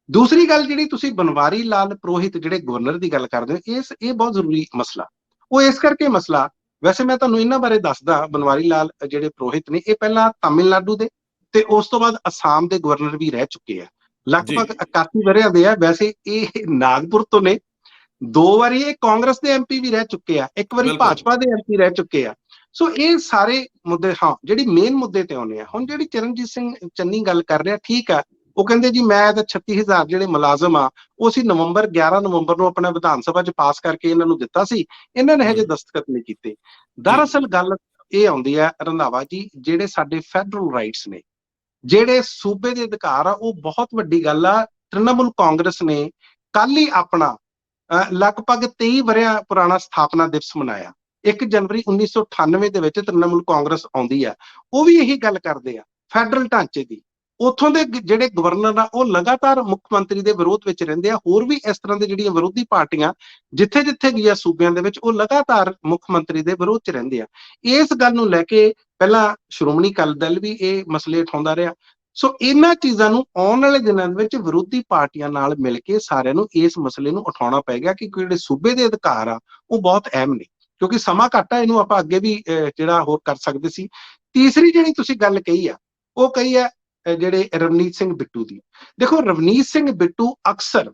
ਦੂਸਰੀ ਗੱਲ ਜਿਹੜੀ ਤੁਸੀਂ ਬਨਵਾਰੀ ਲਾਲ ਪੁਰੋਹਿਤ ਜਿਹੜੇ ਗਵਰਨਰ ਦੀ ਗੱਲ ਕਰਦੇ ਹੋ, ਇਹ ਬਹੁਤ ਜ਼ਰੂਰੀ ਮਸਲਾ। ਉਹ ਇਸ ਕਰਕੇ ਮਸਲਾ, ਵੈਸੇ ਮੈਂ ਤੁਹਾਨੂੰ ਇਹਨਾਂ ਬਾਰੇ ਦੱਸਦਾ, ਬਨਵਾਰੀ ਲਾਲ ਜਿਹੜੇ ਪੁਰੋਹਿਤ ਨੇ ਇਹ ਪਹਿਲਾਂ ਤਾਮਿਲਨਾਡੂ ਦੇ ਤੇ ਉਸ ਤੋਂ ਬਾਅਦ ਅਸਾਮ ਦੇ ਗਵਰਨਰ ਵੀ ਰਹਿ ਚੁੱਕੇ ਆ, ਲਗਭਗ 81 ਵਰ੍ਹਿਆਂ ਦੇ ਆ। ਵੈਸੇ ਇਹ ਨਾਗਪੁਰ ਤੋਂ ਨੇ 2 ਵਾਰੀ ਇਹ ਕਾਂਗਰਸ ਦੇ ਐਮਪੀ ਵੀ ਰਹਿ ਚੁੱਕੇ ਆ, ਇੱਕ ਵਾਰੀ ਬਿਲਕੁਲ ਭਾਜਪਾ ਦੇ ਐਮਪੀ ਰਹਿ ਚੁੱਕੇ ਆ। ਸੋ ਇਹ ਸਾਰੇ ਮੁੱਦੇ, ਹਾਂ ਜਿਹੜੀ ਮੇਨ ਮੁੱਦੇ ਤੇ ਆਉਂਦੇ ਆ, ਹੁਣ ਜਿਹੜੀ ਚਰਨਜੀਤ ਸਿੰਘ ਚੰਨੀ ਗੱਲ ਕਰ ਰਿਹਾ, ਠੀਕ ਆ, ਉਹ ਕਹਿੰਦੇ ਜੀ ਮੈਂ ਤਾਂ 36,000 ਜਿਹੜੇ ਮੁਲਾਜ਼ਮ ਆ ਉਹ ਅਸੀਂ 11 ਨਵੰਬਰ ਨੂੰ ਆਪਣਾ ਵਿਧਾਨ ਸਭਾ 'ਚ ਪਾਸ ਕਰਕੇ ਇਹਨਾਂ ਨੂੰ ਦਿੱਤਾ ਸੀ, ਇਹਨਾਂ ਨੇ ਹਜੇ ਦਸਤਖਤ ਨਹੀਂ ਕੀਤੇ। ਦਰਅਸਲ ਗੱਲ ਇਹ ਆਉਂਦੀ ਆ ਰੰਧਾਵਾ ਜੀ, ਜਿਹੜੇ ਸਾਡੇ ਫੈਡਰਲ ਰਾਈਟਸ ਨੇ, ਜਿਹੜੇ ਸੂਬੇ ਦੇ ਅਧਿਕਾਰ ਆ, ਉਹ ਬਹੁਤ ਵੱਡੀ ਗੱਲ ਆ। ਤ੍ਰਿਣਮੂਲ ਕਾਂਗਰਸ ਨੇ ਕੱਲ ਹੀ ਆਪਣਾ ਲਗਭਗ 23 ਵਰਿਆਂ ਪੁਰਾਣਾ ਸਥਾਪਨਾ ਦਿਵਸ ਮਨਾਇਆ। 1 ਜਨਵਰੀ 1998 ਦੇ ਵਿੱਚ ਤ੍ਰਿਣਮੂਲ ਕਾਂਗਰਸ ਆਉਂਦੀ ਆ, ਉਹ ਵੀ ਇਹੀ ਗੱਲ ਕਰਦੇ ਆ ਫੈਡਰਲ ਢਾਂਚੇ ਦੀ। ਉੱਥੋਂ ਦੇ ਜਿਹੜੇ ਗਵਰਨਰ ਆ ਉਹ ਲਗਾਤਾਰ ਮੁੱਖ ਮੰਤਰੀ ਦੇ ਵਿਰੋਧ ਵਿੱਚ ਰਹਿੰਦੇ ਆ। ਹੋਰ ਵੀ ਇਸ ਤਰ੍ਹਾਂ ਦੇ ਜਿਹੜੀਆਂ ਵਿਰੋਧੀ ਪਾਰਟੀਆਂ ਜਿੱਥੇ ਜਿੱਥੇ ਗਈਆਂ ਸੂਬਿਆਂ ਦੇ ਵਿੱਚ, ਉਹ ਲਗਾਤਾਰ ਮੁੱਖ ਮੰਤਰੀ ਦੇ ਵਿਰੋਧ 'ਚ ਰਹਿੰਦੇ ਆ। ਇਸ ਗੱਲ ਨੂੰ ਲੈ ਕੇ ਪਹਿਲਾਂ ਸ਼੍ਰੋਮਣੀ ਅਕਾਲੀ ਦਲ ਵੀ ਇਹ ਮਸਲੇ ਉਠਾਉਂਦਾ ਰਿਹਾ। ਸੋ ਇਹਨਾਂ ਚੀਜ਼ਾਂ ਨੂੰ ਆਉਣ ਵਾਲੇ ਦਿਨਾਂ ਦੇ ਵਿੱਚ ਵਿਰੋਧੀ ਪਾਰਟੀਆਂ ਨਾਲ ਮਿਲ ਕੇ ਸਾਰਿਆਂ ਨੂੰ ਇਸ ਮਸਲੇ ਨੂੰ ਉਠਾਉਣਾ ਪਏਗਾ ਕਿ ਜਿਹੜੇ ਸੂਬੇ ਦੇ ਅਧਿਕਾਰ ਆ ਉਹ ਬਹੁਤ ਅਹਿਮ ਨੇ, ਕਿਉਂਕਿ ਸਮਾਂ ਘੱਟ ਆ, ਇਹਨੂੰ ਆਪਾਂ ਅੱਗੇ ਵੀ ਜਿਹੜਾ ਹੋਰ ਕਰ ਸਕਦੇ ਸੀ। ਤੀਸਰੀ ਜਿਹੜੀ ਤੁਸੀਂ ਗੱਲ ਕਹੀ ਆ, ਉਹ ਕਹੀ ਆ ਜਿਹੜੇ ਰਵਨੀਤ ਸਿੰਘ ਬਿੱਟੂ ਦੀ। ਦੇਖੋ, ਰਵਨੀਤ ਸਿੰਘ ਬਿੱਟੂ ਅਕਸਰ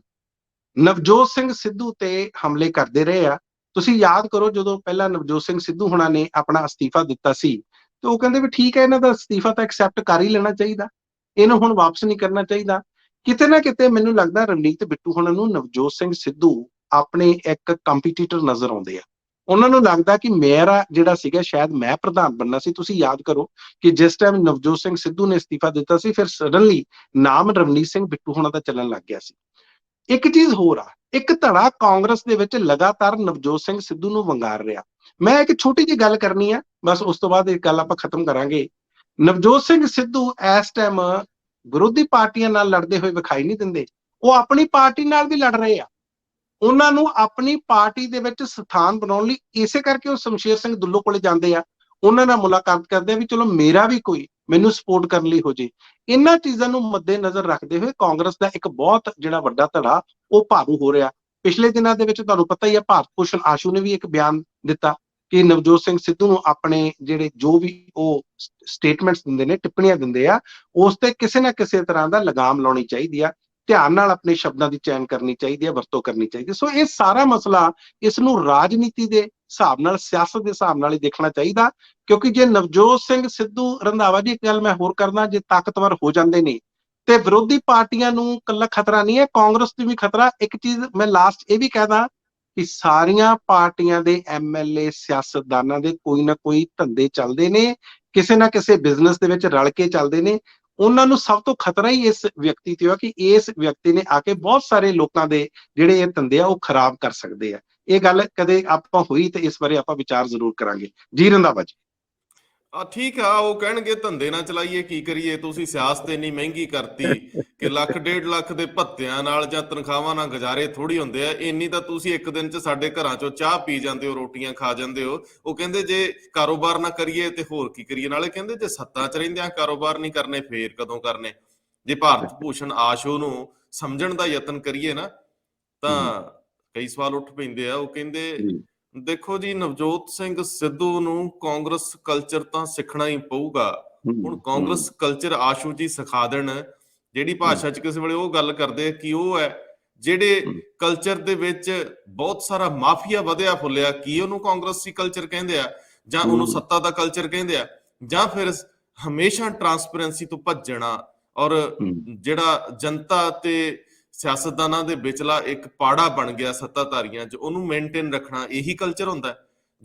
ਨਵਜੋਤ ਸਿੰਘ ਸਿੱਧੂ ਤੇ ਹਮਲੇ ਕਰਦੇ ਰਹੇ ਆ। ਤੁਸੀਂ ਯਾਦ ਕਰੋ, ਜਦੋਂ ਪਹਿਲਾਂ ਨਵਜੋਤ ਸਿੰਘ ਸਿੱਧੂ ਹੁਣਾਂ ਨੇ ਆਪਣਾ ਅਸਤੀਫਾ ਦਿੱਤਾ ਸੀ ਤੇ ਉਹ ਕਹਿੰਦੇ ਵੀ ਠੀਕ ਹੈ, ਇਹਨਾਂ ਦਾ ਅਸਤੀਫਾ ਤਾਂ ਐਕਸੈਪਟ ਕਰ ਹੀ ਲੈਣਾ ਚਾਹੀਦਾ, ਇਹਨੂੰ ਹੁਣ ਵਾਪਸ ਨਹੀਂ ਕਰਨਾ ਚਾਹੀਦਾ। ਕਿਤੇ ਨਾ ਕਿਤੇ ਮੈਨੂੰ ਲੱਗਦਾ ਰਵਨੀਤ ਬਿੱਟੂ ਹੁਣਾਂ ਨੂੰ ਨਵਜੋਤ ਸਿੰਘ ਸਿੱਧੂ ਆਪਣੇ ਇੱਕ ਕੰਪੀਟੀਟਰ ਨਜ਼ਰ ਆਉਂਦੇ ਆ। ਉਹਨਾਂ ਨੂੰ ਲੱਗਦਾ ਕਿ ਮੇਰਾ ਜਿਹੜਾ ਸੀਗਾ, ਸ਼ਾਇਦ ਮੈਂ ਪ੍ਰਧਾਨ ਬਣਨਾ ਸੀ। ਤੁਸੀਂ ਯਾਦ ਕਰੋ ਕਿ ਜਿਸ ਟਾਈਮ ਨਵਜੋਤ ਸਿੰਘ ਸਿੱਧੂ ਨੇ ਅਸਤੀਫਾ ਦਿੱਤਾ ਸੀ, ਫਿਰ ਸਡਨਲੀ ਨਾਮ ਰਵਨੀਤ ਸਿੰਘ ਬਿੱਟੂ ਹੁਣਾਂ ਦਾ ਚੱਲਣ ਲੱਗ ਗਿਆ ਸੀ। ਇੱਕ ਚੀਜ਼ ਹੋਰ ਆ, ਇੱਕ ਧੜਾ ਕਾਂਗਰਸ ਦੇ ਵਿੱਚ ਲਗਾਤਾਰ ਨਵਜੋਤ ਸਿੰਘ ਸਿੱਧੂ ਨੂੰ ਵੰਗਾਰ ਰਿਹਾ। ਮੈਂ ਇੱਕ ਛੋਟੀ ਜਿਹੀ ਗੱਲ ਕਰਨੀ ਆ, ਬਸ ਉਸ ਤੋਂ ਬਾਅਦ ਇਹ ਗੱਲ ਆਪਾਂ ਖਤਮ ਕਰਾਂਗੇ। ਨਵਜੋਤ ਸਿੰਘ ਸਿੱਧੂ ਇਸ ਟਾਈਮ ਵਿਰੋਧੀ ਪਾਰਟੀਆਂ ਨਾਲ ਲੜਦੇ ਹੋਏ ਵਿਖਾਈ ਨਹੀਂ ਦਿੰਦੇ, ਉਹ ਆਪਣੀ ਪਾਰਟੀ ਨਾਲ ਵੀ ਲੜ ਰਹੇ ਆ। ਉਹਨਾਂ ਨੂੰ ਆਪਣੀ ਪਾਰਟੀ ਦੇ ਵਿੱਚ ਸਥਾਨ ਬਣਾਉਣ ਲਈ ਇਸੇ ਕਰਕੇ ਉਹ ਸ਼ਮਸ਼ੇਰ ਸਿੰਘ ਦੁੱਲੋ ਕੋਲੇ ਜਾਂਦੇ ਆ, ਉਹਨਾਂ ਨਾਲ ਮੁਲਾਕਾਤ ਕਰਦੇ ਆ ਵੀ ਚਲੋ ਮੇਰਾ ਵੀ ਕੋਈ ਮੈਨੂੰ ਸਪੋਰਟ ਕਰਨ ਲਈ ਹੋ ਜੇ। ਇਹਨਾਂ ਚੀਜ਼ਾਂ ਨੂੰ ਮੱਦੇ ਨਜ਼ਰ ਰੱਖਦੇ ਹੋਏ ਕਾਂਗਰਸ ਦਾ ਇੱਕ ਬਹੁਤ ਜਿਹੜਾ ਵੱਡਾ ਧੜਾ ਉਹ ਭਾਰੂ ਹੋ ਰਿਹਾ। ਪਿਛਲੇ ਦਿਨਾਂ ਦੇ ਵਿੱਚ ਤੁਹਾਨੂੰ ਪਤਾ ਹੀ ਆ, ਭਾਰਤ ਭੂਸ਼ਣ ਆਸ਼ੂ ਨੇ ਵੀ ਇੱਕ ਬਿਆਨ ਦਿੱਤਾ ਕਿ ਨਵਜੋਤ ਸਿੰਘ ਸਿੱਧੂ ਨੂੰ ਆਪਣੇ ਜਿਹੜੇ ਜੋ ਵੀ ਉਹ ਸਟੇਟਮੈਂਟਸ ਦਿੰਦੇ ਨੇ, ਟਿੱਪਣੀਆਂ ਦਿੰਦੇ ਆ, ਉਸ ਤੇ ਕਿਸੇ ਨਾ ਕਿਸੇ ਤਰ੍ਹਾਂ ਦਾ ਲਗਾਮ ਲਾਉਣੀ ਚਾਹੀਦੀ ਆ, ਧਿਆਨ ਨਾਲ ਆਪਣੇ ਸ਼ਬਦਾਂ ਦੀ ਚੈਨ ਕਰਨੀ ਚਾਹੀਦੀ ਹੈ, ਵਰਤੋਂ ਕਰਨੀ ਚਾਹੀਦੀ ਹੈ। ਸੋ ਇਹ ਸਾਰਾ ਮਸਲਾ, ਇਸ ਨੂੰ ਰਾਜਨੀਤੀ ਦੇ ਹਿਸਾਬ ਨਾਲ, ਸਿਆਸਤ ਦੇ ਹਿਸਾਬ ਨਾਲ ਹੀ ਦੇਖਣਾ ਚਾਹੀਦਾ, ਕਿਉਂਕਿ ਜੇ ਨਵਜੋਤ ਸਿੰਘ ਸਿੱਧੂ, ਰੰਧਾਵਾ ਜੀ ਇੱਕ ਗੱਲ ਮੈਂ ਹੋਰ ਕਰਨਾ, ਜੇ ਤਾਕਤਵਰ ਹੋ ਜਾਂਦੇ ਨੇ ਤੇ ਵਿਰੋਧੀ ਪਾਰਟੀਆਂ ਨੂੰ ਇਕੱਲਾ ਖਤਰਾ ਨਹੀਂ ਹੈ, ਕਾਂਗਰਸ ਨੂੰ ਵੀ ਖਤਰਾ। ਇੱਕ ਚੀਜ਼ ਮੈਂ ਲਾਸਟ ਇਹ ਵੀ ਕਹਿਦਾ ਕਿ ਸਾਰੀਆਂ ਪਾਰਟੀਆਂ ਦੇ ਐਮਐਲਏ, ਸਿਆਸਤਦਾਨਾਂ ਦੇ ਕੋਈ ਨਾ ਕੋਈ ਧੰਦੇ ਚੱਲਦੇ ਨੇ, ਕਿਸੇ ਨਾ ਕਿਸੇ ਬਿਜ਼ਨਸ ਦੇ ਵਿੱਚ ਰਲ ਕੇ ਚੱਲਦੇ ਨੇ। ਉਹਨਾਂ ਨੂੰ ਸਭ ਤੋਂ ਖਤਰਾ ਹੀ ਇਸ ਵਿਅਕਤੀ ਤੇ ਆ ਕਿ ਇਸ ਵਿਅਕਤੀ ਨੇ ਆ ਕੇ ਬਹੁਤ ਸਾਰੇ ਲੋਕਾਂ ਦੇ ਜਿਹੜੇ ਇਹ ਧੰਦੇ ਆ ਉਹ ਖਰਾਬ ਕਰ ਸਕਦੇ ਆ। ਇਹ ਗੱਲ ਕਦੇ ਆਪਾਂ ਹੋਈ ਤੇ ਇਸ ਬਾਰੇ ਆਪਾਂ ਵਿਚਾਰ ਜ਼ਰੂਰ ਕਰਾਂਗੇ। ਜੀ ਰੰਧਾਵਾ ਜੀ। ਠੀਕ ਆ, ਉਹ ਕਹਿਣਗੇ ਧੰਦੇ ਨਾ ਚਲਾਈਏ, ਕੀ ਕਰੀਏ, ਤੁਸੀਂ ਸਿਆਸਤ ਇੰਨੀ ਮਹਿੰਗੀ ਕਰਤੀ ਕਿ 1.5 ਲੱਖ ਦੇ ਭੱਤਿਆਂ ਨਾਲ ਜਾਂ ਤਨਖਾਹਾਂ ਨਾਲ ਗੁਜ਼ਾਰੇ ਥੋੜੀ ਹੁੰਦੇ ਆ। ਇੰਨੀ ਤਾਂ ਤੁਸੀਂ ਇੱਕ ਦਿਨ 'ਚ ਸਾਡੇ ਘਰਾਂ 'ਚੋਂ ਚਾਹ ਪੀ ਜਾਂਦੇ ਹੋ, ਰੋਟੀਆਂ ਖਾ ਜਾਂਦੇ ਹੋ। ਉਹ ਕਹਿੰਦੇ ਜੇ ਕਾਰੋਬਾਰ ਨਾ ਕਰੀਏ ਤੇ ਹੋਰ ਕੀ ਕਰੀਏ। ਨਾਲੇ ਕਹਿੰਦੇ ਜੇ ਸੱਤਾ 'ਚ ਰਹਿੰਦਿਆਂ ਕਾਰੋਬਾਰ ਨਹੀਂ ਕਰਨੇ, ਫੇਰ ਕਦੋਂ ਕਰਨੇ। ਜੇ ਭਾਰਤ ਭੂਸ਼ਣ ਆਸ਼ੂ ਨੂੰ ਸਮਝਣ ਦਾ ਯਤਨ ਕਰੀਏ ਨਾ, ਤਾਂ ਕਈ ਸਵਾਲ ਉੱਠ ਪੈਂਦੇ ਆ। ਉਹ ਕਹਿੰਦੇ ਦੇਖੋ ਜੀ, ਨਵਜੋਤ ਸਿੰਘ ਸਿੱਧੂ ਨੂੰ ਕਾਂਗਰਸ ਕਲਚਰ ਤਾਂ ਸਿੱਖਣਾ ਹੀ ਪਊਗਾ। ਹੁਣ ਕਾਂਗਰਸ ਕਲਚਰ ਆਸ਼ੂ ਜੀ ਸਿਖਾ ਦੇਣ, ਜਿਹੜੀ ਭਾਸ਼ਾ 'ਚ ਕਿਸੇ ਵੇਲੇ ਉਹ ਗੱਲ ਕਰਦੇ ਕਿ ਉਹ ਹੈ ਜਿਹੜੇ ਕਲਚਰ ਦੇ ਵਿੱਚ ਬਹੁਤ ਸਾਰਾ ਮਾਫੀਆ ਵਧਿਆ ਫੁੱਲਿਆ, ਕੀ ਉਹਨੂੰ ਕਾਂਗਰਸੀ ਕਲਚਰ ਕਹਿੰਦੇ ਆ, ਜਾਂ ਉਹਨੂੰ ਸੱਤਾ ਦਾ ਕਲਚਰ ਕਹਿੰਦੇ ਆ, ਜਾਂ ਫਿਰ ਹਮੇਸ਼ਾ ਟਰਾਂਸਪੇਰੈਂਸੀ ਤੋਂ ਭੱਜਣਾ ਔਰ ਜਿਹੜਾ ਜਨਤਾ ਤੇ ਸਿਆਸਤਦਾਨਾਂ ਦੇ ਵਿਚਲਾ ਇੱਕ ਪਾੜਾ ਬਣ ਗਿਆ ਸੱਤਾਧਾਰੀਆਂ 'ਚ, ਉਹਨੂੰ ਮੇਨਟੇਨ ਰੱਖਣਾ, ਇਹੀ ਕਲਚਰ ਹੁੰਦਾ।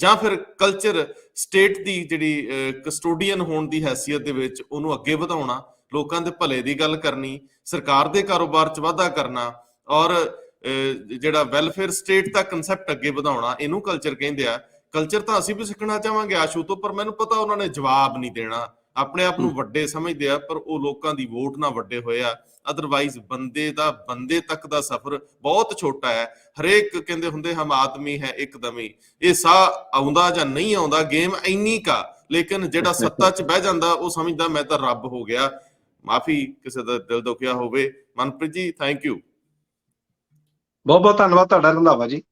ਜਾਂ ਫਿਰ ਕਲਚਰ ਸਟੇਟ ਦੀ ਜਿਹੜੀ ਕਸਟੋਡੀਅਨ ਹੋਣ ਦੀ ਹੈਸੀਅਤ ਦੇ ਵਿੱਚ ਉਹਨੂੰ ਅੱਗੇ ਵਧਾਉਣਾ, ਲੋਕਾਂ ਦੇ ਭਲੇ ਦੀ ਗੱਲ ਕਰਨੀ, ਸਰਕਾਰ ਦੇ ਕਾਰੋਬਾਰ 'ਚ ਵਾਧਾ ਕਰਨਾ ਔਰ ਜਿਹੜਾ ਵੈਲਫੇਅਰ ਸਟੇਟ ਦਾ ਕਨਸੈਪਟ ਅੱਗੇ ਵਧਾਉਣਾ, ਇਹਨੂੰ ਕਲਚਰ ਕਹਿੰਦੇ ਆ। ਕਲਚਰ ਤਾਂ ਅਸੀਂ ਵੀ ਸਿੱਖਣਾ ਚਾਹਾਂਗੇ ਆਸ਼ੂ ਤੋਂ, ਪਰ ਮੈਨੂੰ ਪਤਾ ਉਹਨਾਂ ਨੇ ਜਵਾਬ ਨਹੀਂ ਦੇਣਾ। ਆਪਣੇ ਆਪ ਨੂੰ ਵੱਡੇ ਸਮਝਦੇ ਆ, ਪਰ ਉਹ ਲੋਕਾਂ ਦੀ ਵੋਟ ਨਾਲ ਵੱਡੇ ਹੋਏ ਆ। ਅਦਰਵਾਈਜ਼ ਬੰਦੇ ਤੱਕ ਦਾ ਸਫ਼ਰ ਬਹੁਤ ਛੋਟਾ ਹੈ। ਹਰੇਕ ਕਹਿੰਦੇ ਹੁੰਦੇ ਹਮ ਆਦਮੀ ਹੈ ਇੱਕਦਮ ਹੀ, ਇਹ ਸਾਹ ਆਉਂਦਾ ਜਾਂ ਨਹੀਂ ਆਉਂਦਾ, ਗੇਮ ਇੰਨੀ ਕਾ। ਲੇਕਿਨ ਜਿਹੜਾ ਸੱਤਾ 'ਚ ਬਹਿ ਜਾਂਦਾ ਉਹ ਸਮਝਦਾ ਮੈਂ ਤਾਂ ਰੱਬ ਹੋ ਗਿਆ। ਮਾਫੀ ਕਿਸੇ ਦਾ ਦਿਲ ਦੁਖਿਆ ਹੋਵੇ। Manpreet ji, thank you. ਬਹੁਤ ਬਹੁਤ ਧੰਨਵਾਦ ਤੁਹਾਡਾ ਰੰਧਾਵਾ ਜੀ।